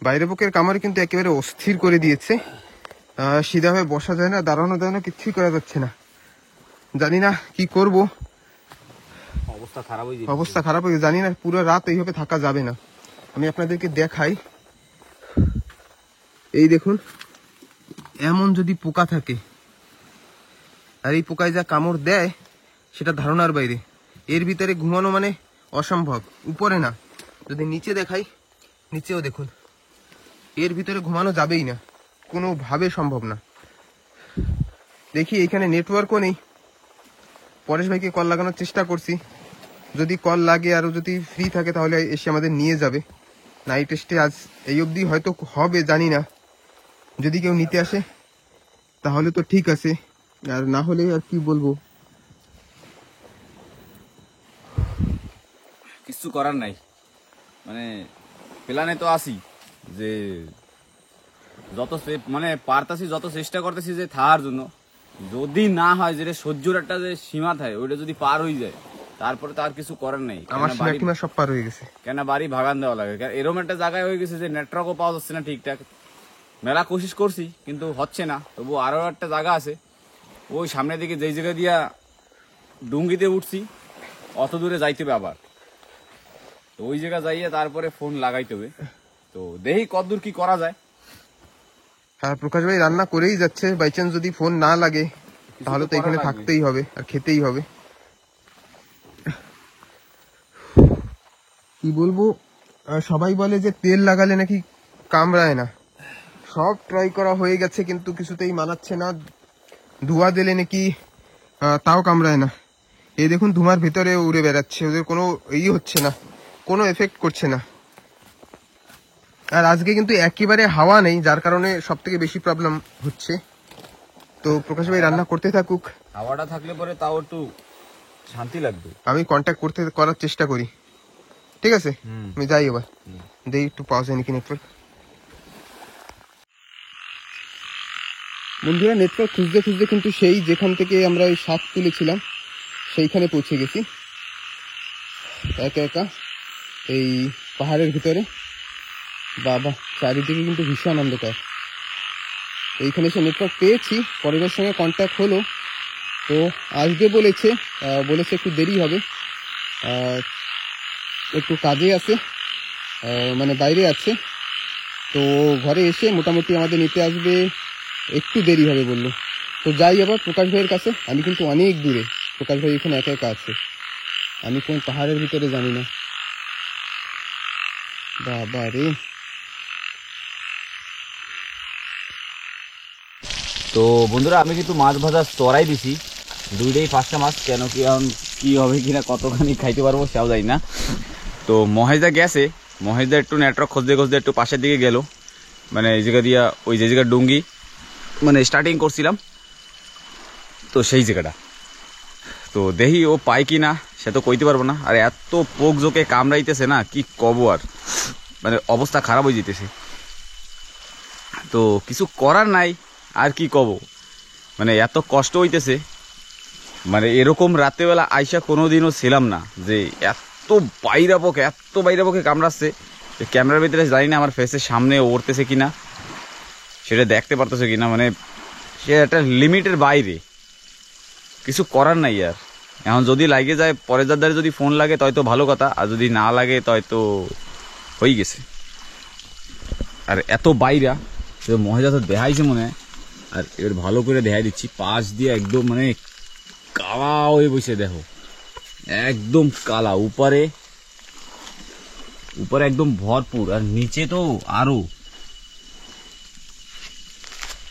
বাইরে পোকের কামড় কিন্তু একেবারে অস্থির করে দিয়েছে। সিধা হয়ে বসা যায় না, দাঁড়ানো যায় না, কিছুই করা যাচ্ছে না। জানি না কি করব, অবস্থা খারাপ হয়ে অবস্থা খারাপ হয়ে জানি না। পুরো রাত এইভাবে থাকা যাবে না। আমি আপনাদেরকে দেখাই, এই দেখুন এমন যদি পোকা থাকে, আর এই পোকায় যা কামড় দেয় সেটা ধারণার বাইরে। এর ভিতরে ঘুমানো মানে অসম্ভব। উপরে না, যদি নিচে দেখাই, নিচেও দেখুন, এর ভিতরে ঘুমানো যাবেই না, কোনোভাবে সম্ভব না। দেখি এখানে নেটওয়ার্কও নেই। পরেশ ভাইকে কল লাগানোর চেষ্টা করছি, যদি কল লাগে আর যদি ফ্রি থাকে তাহলে এসে আমাদের নিয়ে যাবে। নাইট স্টে আজ এই অবধি হয়তো হবে, জানি না। যদি কেউ নিতে আসে তাহলে তো ঠিক আছে, আর না হলে আর কি বলবো। কিছু করার নাই, মানে প্ল্যানে তো আসি যে যত মানে পারতাছি, যত চেষ্টা করতেছি যে থাকার জন্য। যদি না হয়, যেটা সহ্যর একটা যে সীমা থাকে, ওইটা যদি পার হয়ে যায় তারপরে তো আর কিছু করার নেই। আমার সীমা সব পার হয়ে গেছে। কেন বাড়ি ভাগান দেওয়া লাগে, এরকম একটা জায়গায় হয়ে গেছে যে নেটওয়ার্কও পাওয়া যাচ্ছে না ঠিকঠাক। মেলা কোশিশ করছি কিন্তু হচ্ছে না। তবু আরো একটা জায়গা আছে ওই সামনের দিকে, যেই জায়গা দিয়া ডুঙ্গিতে উঠছি, অত দূরে যাইতে হবে আবার। তো ওই জায়গা যাইয়া তারপরে ফোন লাগাইতে হবে। তো দেখি কতদূর কি করা যায়। হ্যাঁ প্রকাশ ভাই রান্না করেই যাচ্ছে, বাই চান্স যদি ফোন না লাগে তাহলে তো এখানে থাকতেই হবে আর খেতেই হবে। কি বলবো, সবাই বলে যে তেল লাগালে নাকি কামড়ায় না। সব ট্রাই করা হয়ে গেছে কিন্তু কিছুতেই মানাচ্ছে না। ধোঁয়া দিলে নাকি তাও কামড়ায় না। এই দেখুন ধোঁয়ার ভিতরে উড়ে বেড়াচ্ছে, ওদের কোনো ই হচ্ছে না, কোনো এফেক্ট করছে না। আর আজকে কিন্তু একেবারে হাওয়া নেই, যার কারণে সব থেকে বেশি প্রবলেম হচ্ছে। তো প্রকাশ ভাই রান্না করতে থাকুক, হাওয়াটা থাকলে পরে তাও একটু শান্তি লাগবে। আমি কন্ট্যাক্ট করার চেষ্টা করি। ঠিক আছে, আমি যাই এবার, দেখি একটু পাওয়া যায় নাকি নেটওয়ার্ক। বন্ধুরা নেটওয়ার্ক খুঁজতে খুঁজতে কিন্তু সেই যেখান থেকে আমরা ওই শাক তুলেছিলাম সেইখানে পৌঁছে গেছি। একা একা এই পাহাড়ের ভিতরে। বাবা, চারিদিকে কিন্তু ভীষণ অন্ধকার। এইখানে এসে নেটওয়ার্ক পেয়েছি, পরিবারের সঙ্গে কন্ট্যাক্ট হলো, তো আসবে বলেছে একটু দেরি হবে, একটু কাজে আছে, মানে বাইরে আছে, তো ঘরে এসে মোটামুটি আমাদের নিতে আসবে, একটু দেরি হবে বললো। তো যাই আবার প্রকাশ ভাইয়ের কাছে। আমি কিন্তু অনেক দূরে, প্রকাশ ভাই এখানে একা একা আছে, আমি কোন পাহাড়ের ভিতরে জানি না। বাবা রে। তো বন্ধুরা, আমি কিন্তু মাছ ভাজা চড়াই দিছি, দুইটাই 5টা মাছ, কেন কি এখন কি হবে কিনা কতখানি খাইতে পারবো সেও যাই না। তো মহেশদা গেছে, মহেশদা একটু নেটওয়ার্ক খুঁজতে খুঁজতে একটু পাশের দিকে গেল, মানে এই জায়গা দিয়া ওই যে জায়গা ডুঙ্গি মানে স্টার্টিং করছিলাম, তো সেই জায়গাটা। তো দেখি ও পায় কি না সে তো কইতে পারবো না। আর এত পোক জোকে কামড়াইতেছে না, কি কব আর, মানে অবস্থা খারাপ হয়ে যেতেছে। তো কিছু করার নাই, আর কি কব, মানে এত কষ্ট হইতেছে। মানে এরকম রাত্রেবেলা আইসা কোনোদিনও ছিলাম না যে এত বাইরা পোকে কামড়াচ্ছে। ক্যামেরার ভিতরে জানি না আমার ফেসের সামনে ওড়তেছে কিনা, সেটা দেখতে পারতেছে কিনা, মানে সে একটা লিমিটের বাইরে, কিছু করার নাই আর। এখন যদি লাগে যায় পরের দ্বারে যদি ফোন লাগে তয় তো ভালো কথা, আর যদি না লাগে তয় তো হয়ে গেছে। আর এত বাইরা মহেজা তো দেখাইছে মনে হয়, আর এবার ভালো করে দেখাই দিচ্ছি, পাশ দিয়ে একদম মানে কালা হয়ে বসে, দেখো একদম কালা, উপরে একদম ভরপুর, আর নিচে তো আরো,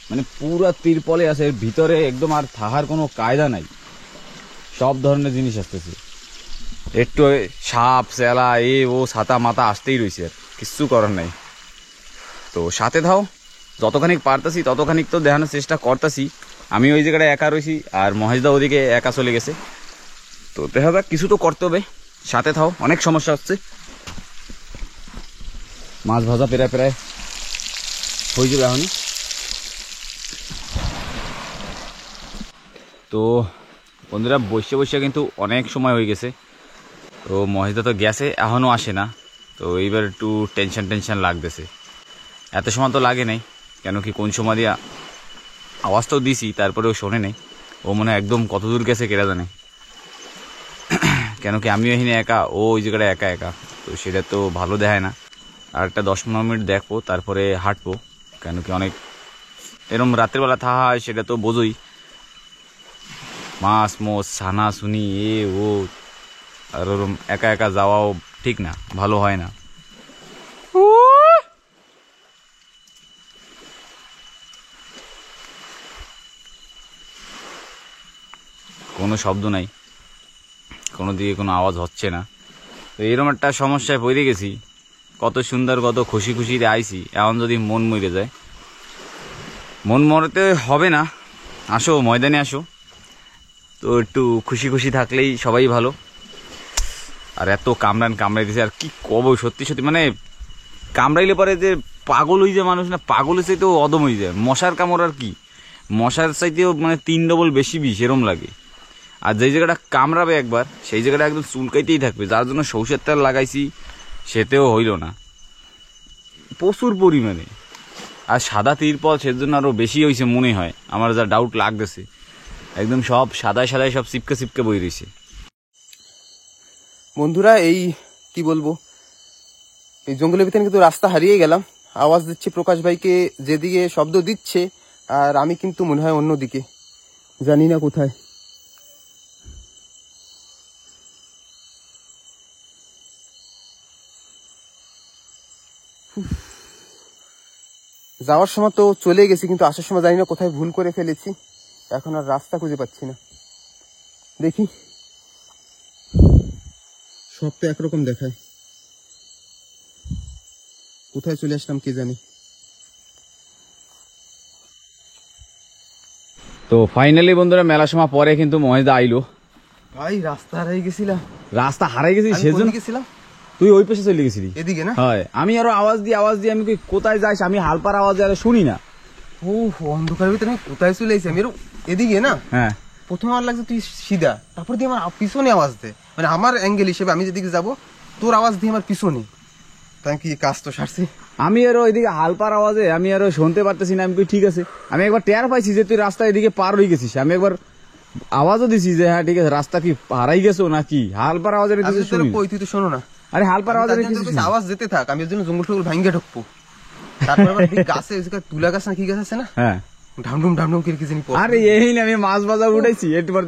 মানে পুরা তিরপলে আছে, এর ভিতরে একদম আর থাকার কোনো কায়দা নাই, সব ধরনের জিনিস আসতেছে। একটু সাপ চেলা ও ছাতা মাথা আসতেই রয়েছে, আর কিচ্ছু করার নাই। তো সাথে থাও, যতখানিক পারতাছি ততখানিক তো দেখানোর চেষ্টা করতেছি। আমি ওই জায়গাটা একা রয়েছি, আর মহেশদা ওদিকে একা চলে গেছে। তো দেখা যাক, কিছু তো করতে হবে, সাথে থাও, অনেক সমস্যা হচ্ছে। মাছ ভাজা প্রায় হয়ে যাবে এখনই। তো বন্ধুরা, বসে কিন্তু অনেক সময় হয়ে গেছে। তো মহেশদা তো গেছে, এখনও আসে না। তো এইবার একটু টেনশন লাগতেছে। এত সময় তো লাগে নাই, কেন কি কোন সময় দিয়া আওয়াজটাও দিছি, তারপরেও শোনে নেই। ও মনে হয় একদম কত দূর গেছে কেরা জানে, কেন কি আমিও এখানে একা, ও ওই জায়গাটা একা, তো সেটা তো ভালো দেখায় না। আর একটা 10-15 মিনিট দেখবো, তারপরে হাঁটবো, কেন কি অনেক এরম রাত্রেবেলা থাকা হয়, সেটা তো বোঝোই। মাছ মোছ ছানা শুনি ও, আর ওরম একা যাওয়াও ঠিক না, ভালো হয় না। কোনো শব্দ নাই, কোনো দিকে কোনো আওয়াজ হচ্ছে না। তো এরকম একটা সমস্যায় পড়ে গেছি। কত সুন্দর, কত খুশিতে আইছি, এখন যদি মন মরে যায়, মন মরতে হবে না। আসো ময়দানে আসো, তো একটু খুশি থাকলেই সবাই ভালো। আর এত কামড়াই দিছে, আর কি কব, সত্যি মানে কামড়াইলে পরে যে পাগল হয়ে যায় মানুষ, না পাগলের চাইতেও অদম হয়ে যায়। মশার কামড় আর কি, মশার চাইতেও মানে 3 ডবল বেশি বিষ এরম লাগে। আর যেই জায়গাটা কামড়াবে একবার, সেই জায়গাটা একদম চুলকাইতেই থাকবে। যার জন্য সরষের তেল লাগাইছি, সেতেও হইল না, প্রচুর পরিমাণে। আর সাদা তিরপল, সেজন্য আরো বেশি হয়েছে মনে হয়, আমার যা ডাউট লাগতেছে। একদম সব সাদায় সব চিপকে বই রয়েছে। বন্ধুরা, এই কি বলবো, এই জঙ্গলের ভিতরে কিন্তু রাস্তা হারিয়ে গেলাম। আওয়াজ দিচ্ছি প্রকাশ ভাইকে, যেদিকে শব্দ দিচ্ছে, আর আমি কিন্তু মনে হয় অন্যদিকে, জানি না কোথায়। যাওয়ার সময় তো চলে গেছি, কিন্তু আসার সময় জানি না কোথায় ভুল করে ফেলেছি, এখন আর রাস্তা খুঁজে পাচ্ছি না। দেখি, সব তো একরকম দেখায়, কোথায় চলে আসলাম কে জানি। তো ফাইনালি বন্ধুরা, মেলা সময় পরে কিন্তু মহেশদা আইলো। ভাই, রাস্তা হারিয়ে গেছিলাম। রাস্তা হারাই গেছি, সেজন্য গেছিলাম। তুই ওই পাশে চলে গেছিলি, এদিকে না? হয়। আমি আরো আওয়াজ দিয়ে আমি কই কোথায় যাইস, আমি হালপার আওয়াজ আর শুনি না। ও, অন্ধকারের ভিতরে আমি কোথায় চলে এসেছি, আমি এদিকে না। হ্যাঁ, প্রথমে আমার লাগছে তুই সিধা, তারপর দিয়ে আমার পিছনে আওয়াজ দে, মানে আমার অ্যাঙ্গেল হিসেবে আমি যেদিকে যাবো তোর আওয়াজ দিয়ে আমার পিছনে, তাই কি কাজ তো সারছি। আমি আরো এদিকে হালপার আওয়াজে আমি আরো শুনতে পারতেছি না। আমি কই ঠিক আছে, আমি একবার টের পাইছি যে তুই রাস্তা এদিকে পার হয়ে গেছিস। আমি একবার আওয়াজও দিছি যে হ্যাঁ ঠিক আছে, রাস্তা কি হারাই গেছো নাকি। হালপার আওয়াজে আমি কিছু তোর শুনি। কই, তুই তো শোনো না। আরে হালপার আওয়াজে কিছু শুনি। আওয়াজ যেতে থাক, আমি এর জন্য জঙ্গল টঙ্গল ভাঙ্গে ঢুকবো। তারপর আবার দেখি গাছে ওই যে তুলা গাছ না কি গাছ আছে না, হ্যাঁ ঢামঢুম ঢামঢুম করে কি জানি পড়ে। আরে এই না আমি মাছ বাজার উঠাইছি একটু পর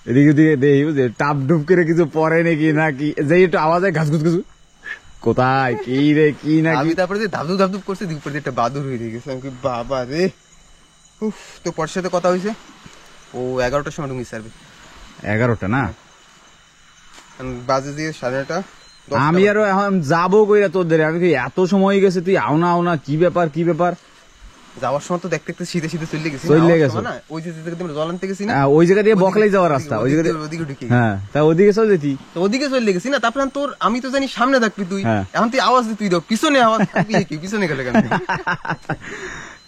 এদিকে ওদিকে দেখি যে টাপ ডুপ করে কিছু পরে নাকি নাকি যে একটু আওয়াজ হয় ঘাস ঘুস ঘুস কোথায় কি রে কি না আমি তারপরে যে ধাপধুপ ধাপধুপ করছে, দিক উপরে একটা বাদুর হয়ে গেছে। আমি কি বাবা রে। উফ, তো পর সাথে কথা হয়েছে ও 11টার সময় ঢুঙ্গি সারবে। 11টা না, বাজে দিয়ে 9:30। আমি আরো এখন যাবো কইরা তোদের। আমি কি এত সময় হয়ে গেছে, তুই আও না কি ব্যাপার কি ব্যাপার। যাওয়ার সময় তো দেখতে দেখতে শীতে শীতে চলে গেছি চলে গেছো না, ওই যে যেতে যেতে আমরা জল আনতে গেছি না, ওই জায়গা দিয়ে বকলাই যাওয়ার রাস্তা, ওই জায়গা দিয়ে ওদিকে ঢুকে হ্যাঁ তা ওদিকে চল যেতি। তো ওদিকে চলে গেছি না। তারপরে তোর আমি তো জানি সামনে থাকবি তুই, হ্যাঁ। এখন তুই আওয়াজ দি, তুই দাও পিছনে আওয়াজ, কি পিছনে গেলে কেন?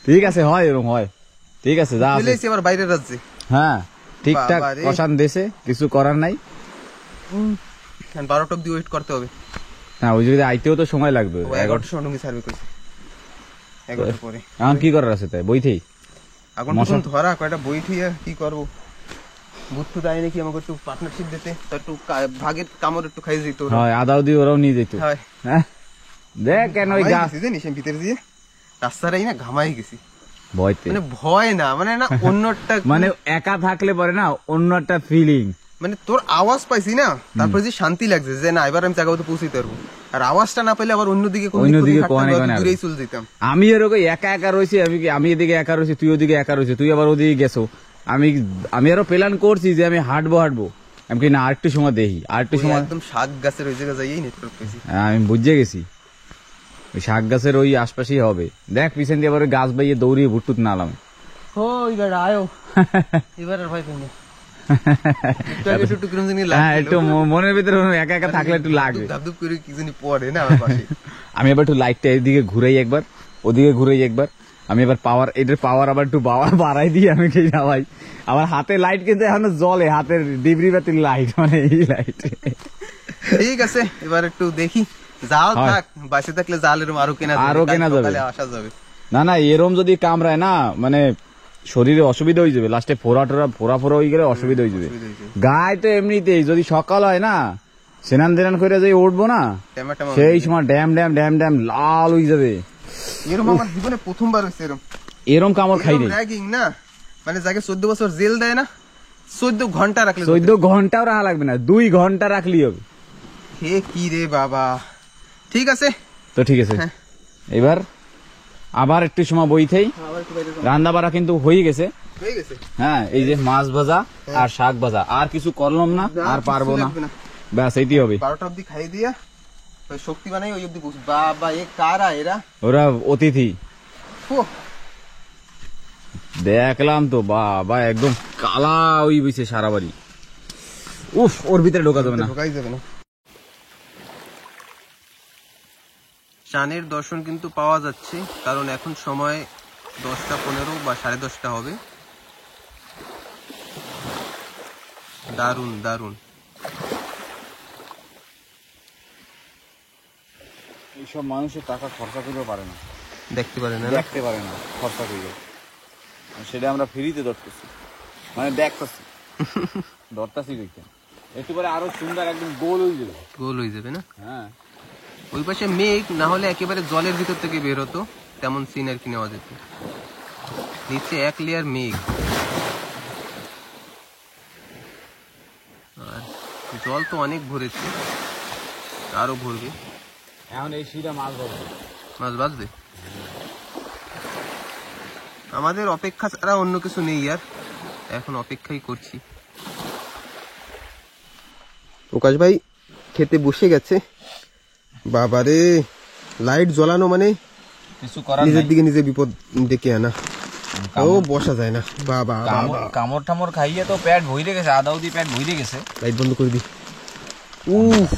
ঠিক আছে হয় এরকম হয়, ঠিক আছে যা চলে আছে। এসেছি আবার বাইরের রাজ্যে। হ্যাঁ ঠিকঠাক বাবা রে। কষান দেশে কিছু করার নাই। 12টা অব্দি ওয়েট করতে হবে। না ওই জায়গায় আইতেও তো সময় লাগবে। 11টার সময় ঢুঙ্গি সার্ভে করছি, 11টার পরে। এখন কি করার আছে তাই বইতেই এখন মশা- প্রথম ধরা কয়টা বই থুইয়া কি করবো, বুদ্ধ দেয় নাকি আমাকে একটু পার্টনারশিপ দিতে, তো একটু ভাগের কামড় একটু খাই দিত। হয় আদাও দিয়ে ওরাও নিয়ে যেত। হয় হ্যাঁ দেখ কেন ওই গাছ জানিস আমি ভিতরে দিয়ে রাস্তাটাই না ঘামাই গেছি। ভয়তে মানে ভয় না, মানে না অন্যটা মানে একা থাকলে পরে না অন্য একটা ফিলিং। মানে তোর আওয়াজ পাইছি না, তারপরে যে শান্তি লাগছে যে না এবার আমি জায়গাতে পৌঁছতে পারবো। আর আওয়াজটা না পেলে আবার অন্যদিকে অন্যদিকে কোয়ানে কোয়ানে দূরেই চলে যেতাম। আমি এরকম একা একা রয়েছি। আমি এদিকে একা রয়েছি, তুই ওদিকে একা রয়েছি, তুই আবার ওদিকে গেছো। আমি আরো প্ল্যান করছি যে আমি হাঁটবো। আমি কি না আরেকটু সময় দেখি, আরেকটু ওই সময়। একদম শাক গাছের ওই জায়গায় যাইয়েই নেটওয়ার্ক পেয়েছি। আমি বুঝে গেছি ওই শাক গাছের ওই আশপাশেই হবে। দেখ পিছন দিয়ে আবার ওই গাছ বাইয়ে দৌড়িয়ে ভুট্টুত না আলাম। ও এবার আয়ো, এবার আর ভয় পাই না। হ্যাঁ একটু মনের ভিতরে একা একা থাকলে একটু লাগবে। ধাপধুপ করে কি জানি পড়ে না আমার পাশে। আমি এবার একটু লাইটটা এদিকে ঘুরাই একবার, ওদিকে ঘুরাই একবার। আমি এবার এটার পাওয়ার আবার একটু বাড়াই দিই। আমি কি না ভাই, আমার হাতে লাইট কিন্তু এখনো জ্বলে, হাতের ডিবরি বাতির লাইট, মানে এই লাইট। ঠিক আছে এবার একটু দেখি, জাল হয়। থাক, বাসে থাকলে জাল এরকম আরো কেনা আরো কেনা যাবে। সকালে আসা যাবে। না এরম যদি কামড়ায় না মানে শরীরে অসুবিধা হয়ে যাবে। লাস্টে ফোড়া হয়ে গেলে অসুবিধা হয়ে যাবে। গায়ে তো এমনিতেই যদি সকাল হয় না, স্নান দেনান করে যদি উঠবো না, ট্যামা সেই সময় ড্যাম লাল হয়ে যাবে। এরকম আমার জীবনে প্রথমবার হয়েছে এরকম। এরম কামড় খাই নেই। র্যাগিং না, মানে যাকে 14 বছর জেল দেয় না, 14 ঘন্টা রাখলে 14 ঘন্টাও রাখা লাগবে না, 2 ঘন্টা রাখলেই হবে। হে কি রে বাবা। ঠিক আছে তো ঠিক আছে, হ্যাঁ। এবার আবার একটু সময় বইতেই আবার একটু বাইরে যাও। রান্না বাড়া কিন্তু হয়ে গেছে। হয়ে গেছে। হ্যাঁ এই যে মাছ ভাজা আর শাক ভাজা, আর কিছু করলাম না, আর পারবো না, ব্যাস এইটি হবে। 12টা অব্দি খাই দিয়া ওই শক্তি বানাই ওই অব্দি বস। বাবা এ কারা এরা? ওরা অতিথি ফু, দেখলাম তো, বাবা একদম কালা হয়ে বইছে সারা বাড়ি। উফ, ওর ভিতরে ঢোকা যাবে না। ঢোকাই যাবে না। চাঁদের দর্শন কিন্তু পাওয়া যাচ্ছে, কারণ এখন সময় 10:15 বা 10:30 হবে। দারুন দারুন। এইসব মানুষের টাকা খরচা করতে পারে না, দেখতে পারেন না? দেখতে পারে না খরচা করবে, সেটা আমরা ফ্রিতে ধরতেছি, মানে দেখতেছি ধরতেছি দেখতে। একটু পরে আরো সুন্দর একদম গোল হয়ে যাবে। গোল হয়ে যাবে না? হ্যাঁ ওই পাশে মেঘ, না হলে একেবারে জলের ভিতর থেকে বের হতো, তেমন সিন আর কি নেওয়া যেত। নিচে এক লেয়ার মেঘ, আর জল তো অনেক ভরেছে, আরো ভরবে। এখন এই শিরা মাছ ধরবে, মাছ বাঁচবে। আমাদের অপেক্ষা ছাড়া অন্য কিছু নেই আর, এখন অপেক্ষাই করছি। প্রকাশ ভাই খেতে বসে গেছে। বাবারে, লাইট জ্বলানো মানে কিছু করার নিজের নাই। দিকে নিজে বিপদ ডেকে আনা। ও বসা যায় না। বাবা কামড় টামড় খাইয়ে তো পেট ভইরে গেছে, আদা উদি পেট ভইরে গেছে। লাইট বন্ধ করে দি। উফ,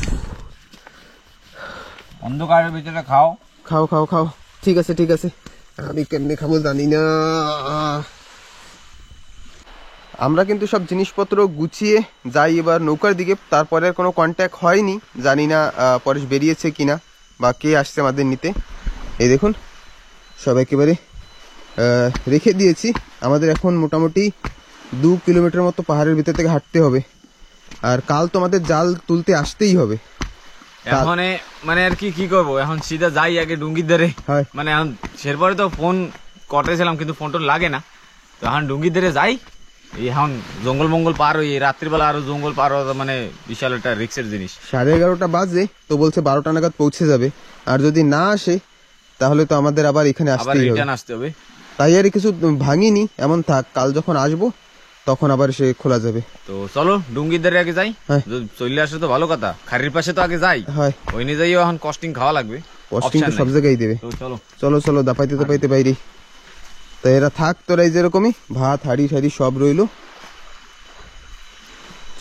অন্ধকারের ভিতরে খাও। খাও খাও খাও। ঠিক আছে ঠিক আছে, আমি কেমনে খাবো জানি না। আমরা কিন্তু সব জিনিসপত্র গুছিয়ে যাই এবার নৌকার দিকে। তারপরে আর কোনো কন্ট্যাক্ট হয়নি, জানি না পরেশ বেরিয়েছে কিনা বা কে আসছে আমাদের নিতে। এই দেখুন সব একেবারে রেখে দিয়েছি। আমাদের এখন মোটামুটি 2 কিলোমিটার মতো পাহাড়ের ভিতর থেকে হাঁটতে হবে, আর কাল তো আমাদের জাল তুলতে আসতেই হবে। এখন মানে আর কি করবো, এখন সিধা যাই আগে ডুঙ্গির ধারে। হয়। মানে এখন সেরপরে তো ফোন কটেছিলাম কিন্তু ফোন টোন লাগে না, তো এখন ডুঙ্গির ধারে যাই। এই এখন জঙ্গল মঙ্গল পার হই, রাত্রিবেলা আরো জঙ্গল পার হওয়া মানে বিশাল একটা রিক্সের জিনিস। 11:30 বাজে, তো বলছে 12টা নাগাদ পৌঁছে যাবে। আর যদি না আসে তাহলে তো আমাদের আবার এখানে আবার আসতেই হবে। রিটার্ন আসতে হবে। তাই আর কিছু ভাঙিনি, এমন থাক, কাল যখন আসবো তখন আবার সে খোলা যাবে। তো চলো ডুঙ্গির ধারে আগে যাই, হ্যাঁ। যদি চলে আসে তো ভালো কথা। খাড়ির পাশে তো আগে যাই, হয়, ওই নিয়ে যাইও এখন কস্টিং খাওয়া লাগবে, কস্টিং তো option সব নাই। জায়গায় দেবে। তো চলো। চলো চলো দাপাইতে দাপাইতে বাইরে। তো এরা থাক তোরা এই যেরকমই, ভাত হাড়ি ঠাড়ি সব রইলো।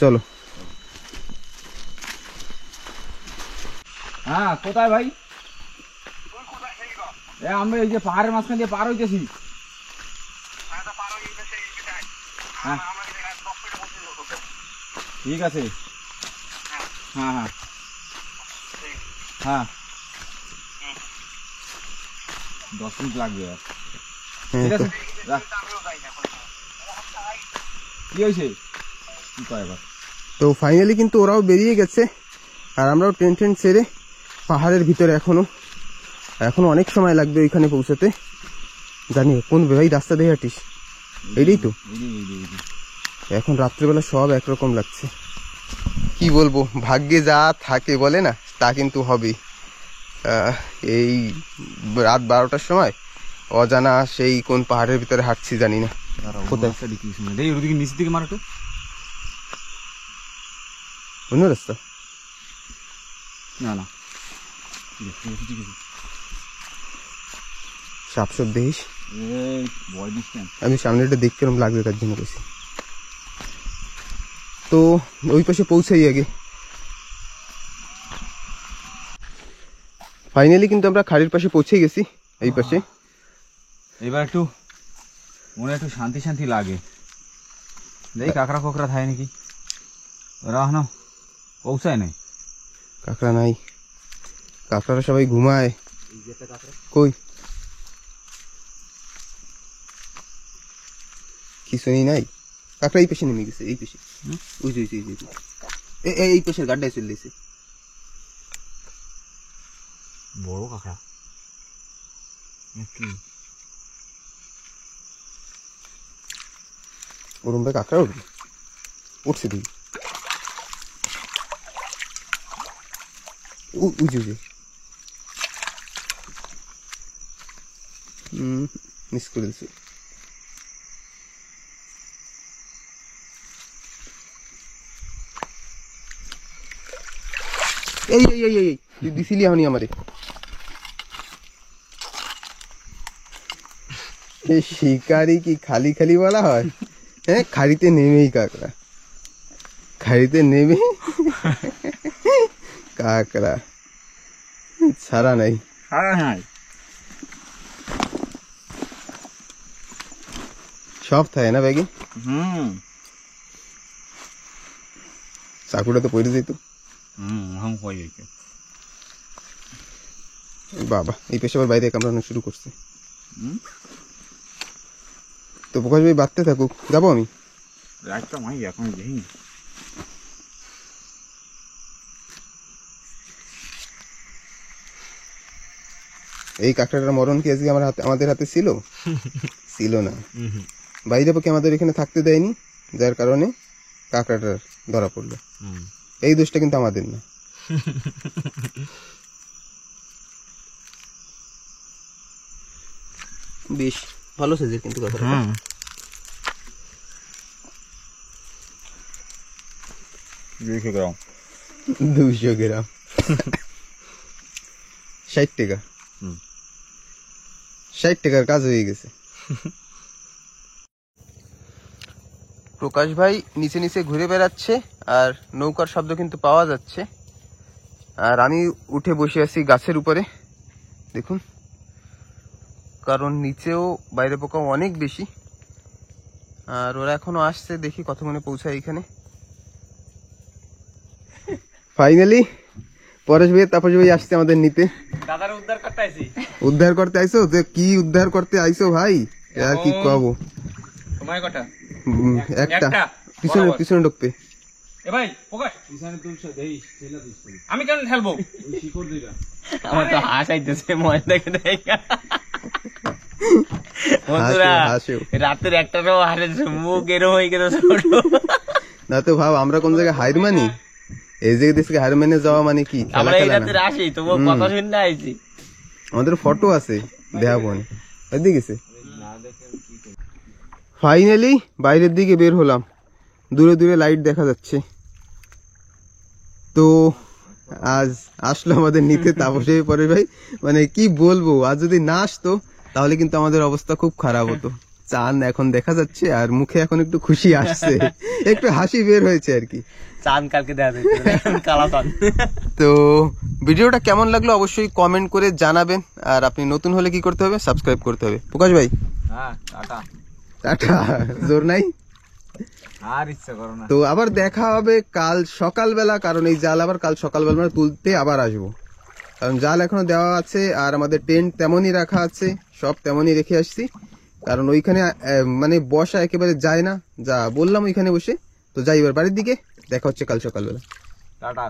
চলো। হ্যাঁ কোথায় ভাই? আমরা এই যে পাহাড়ের মাঝখান দিয়ে পার হইতেছি। হ্যাঁ ঠিক আছে। হ্যাঁ হ্যাঁ হ্যাঁ 10 মিনিট লাগবে আর। ঠিক আছে রাখ। কি হয়েছে কি কয় এবার? তো ফাইনালি কিন্তু ওরাও বেরিয়ে গেছে, আর আমরাও ট্রেন ছেড়ে পাহাড়ের ভিতরে এখনো অনেক সময় লাগবে ওইখানে পৌঁছাতে। জানি কোন ভাই রাস্তা দিয়ে হাঁটিস? এইটাই তো। এখন রাত্রেবেলা সব একরকম লাগছে, কি বলবো, ভাগ্যে যা থাকে বলে না, তা কিন্তু হবে। এই রাত 12টার সময় অজানা সেই কোন পাহাড়ের ভিতরে হাঁটছি জানি না কোথায়। ওদিকে নিচের দিকে মার একটু। অন্য রাস্তা না না সাপ সব দেখিস। ভয় দিস কেন? আমি সামনেটা দেখতে কেরম লাগবে তার জন্য বসি। তো ওই পাশে পৌঁছাই আগে। ফাইনালি কিন্তু আমরা খাড়ির পাশে পৌঁছে গেছি, এই পাশে। এবার একটু মনে একটু শান্তি শান্তি লাগে। দেখি কাঁকড়া কোকড়া থাকে নাকি, ওরা এখনো পৌঁছায় নাই। কাঁকড়া নাই, কাঁকড়ারা সবাই ঘুমায়। কই কিছুই নাই, কাঁকড়া এই পাশে নেমে গেছে, এই পাশে। ওই যে এই পাশের গাড্ডায় চলে গেছে। বড় কাঁকড়া ওরম ভাই কাঁকড়া উঠবে, উঠছে তুই। মিস করে দিচ্ছে। এই তুই দিছিলি এখনই আমারে। এই শিকারি কি খালি খালি বলা হয়? হ্যাঁ, খাড়িতে নেমেই কাঁকড়া, খাড়িতে নেমে কাঁকড়া ছাড়া নাই। হ্যাঁ সব থাকে না ব্যাগে। চাকুটা তো পড়ে যেত। বাবা এই পেশে আবার বাইরে কামড়ানো শুরু করছে। তো প্রকাশ ভাই বাড়তে থাকুক, যাবো আমি। এখন দেখি এই কাঁকড়াটার মরণ কি আজকে আমাদের হাতে ছিল? ছিল না। বাইরে পক্ষে আমাদের এখানে থাকতে দেয়নি, যার কারণে কাঁকড়াটার ধরা পড়লো। এই দোষটা কিন্তু আমাদের না। বেশ ভালো সাইজের কিন্তু কাঁকড়া। 200 গ্রাম 200 গ্রাম 60 টাকা। 60 টাকার কাজ হয়ে গেছে। প্রকাশ ভাই নিচে নিচে ঘুরে বেড়াচ্ছে, আর নৌকার শব্দ কিন্তু পাওয়া যাচ্ছে। আর আমি উঠে বসে আছি গাছের উপরে, দেখুন, কারণ নিচেও বাইরে পোকা অনেক বেশি। আর ওরা এখনো আসছে, দেখি কতক্ষণে পৌঁছায় এখানে। ফাইনালি পরেশ ভাই তাপস ভাই আসছে আমাদের নিতে। দাদার উদ্ধার করতে আইছি। উদ্ধার করতে আইসো? তো কি উদ্ধার করতে আইসো ভাই, আর কি কব। সময় কটা? একটা পিছনে পিছনে ঢুকবে। এ ভাই প্রকাশ পিছনে তুলছে দেই ছেলে দিস। আমি কেন ঠেলবো? ওই শিকড় দিরা। আমার তো হাসাইতেছে মন দেখে দেখা। বন্ধুরা রাতের একটারও হারে মুখ এরো হয়ে গেল ছোট। না তো ভাব আমরা কোন জায়গায় হাইর মানি, এই জায়গা থেকে হাইর মানে যাওয়া মানে কি? আমরা এই রাতে আসি তবু কথা শুনতে আইছি। আমাদের ফটো আছে দেখাবো না, ওইদিকে গেছে। ফাইনালি বাইরের দিকে বের হলাম, দূরে দূরে লাইট দেখা যাচ্ছে। তো আজ আসলো আমাদের নিতে তাপস পরেশ ভাই। মানে কি বলবো, আজ যদি না আসতো তাহলে কিন্তু আমাদের অবস্থা খুব খারাপ হতো। চাঁদ এখন দেখা যাচ্ছে আর মুখে এখন একটু খুশি আসছে, একটু হাসি বের হয়েছে আর কি। চাঁদ কালকে দেখা যাচ্ছে কালা চাঁদ। তো ভিডিওটা কেমন লাগলো অবশ্যই কমেন্ট করে জানাবেন। আর আপনি নতুন হলে কি করতে হবে? সাবস্ক্রাইব করতে হবে। প্রকাশ ভাই হ্যাঁ টাটা টাটা, জোর নাই আর ইচ্ছা করো না। তো আবার দেখা হবে কাল সকালবেলা, কারণ এই জাল আবার কাল সকালবেলা মানে তুলতে আবার আসবো। কারণ জাল এখনো দেওয়া আছে আর আমাদের টেন্ট তেমনই রাখা আছে, সব তেমনই রেখে আসছি। কারণ ওইখানে মানে বসা একেবারে যায় না, যা বললাম ওইখানে বসে। তো যাই এবার বাড়ির দিকে, দেখা হচ্ছে কাল সকালবেলা। টাটা।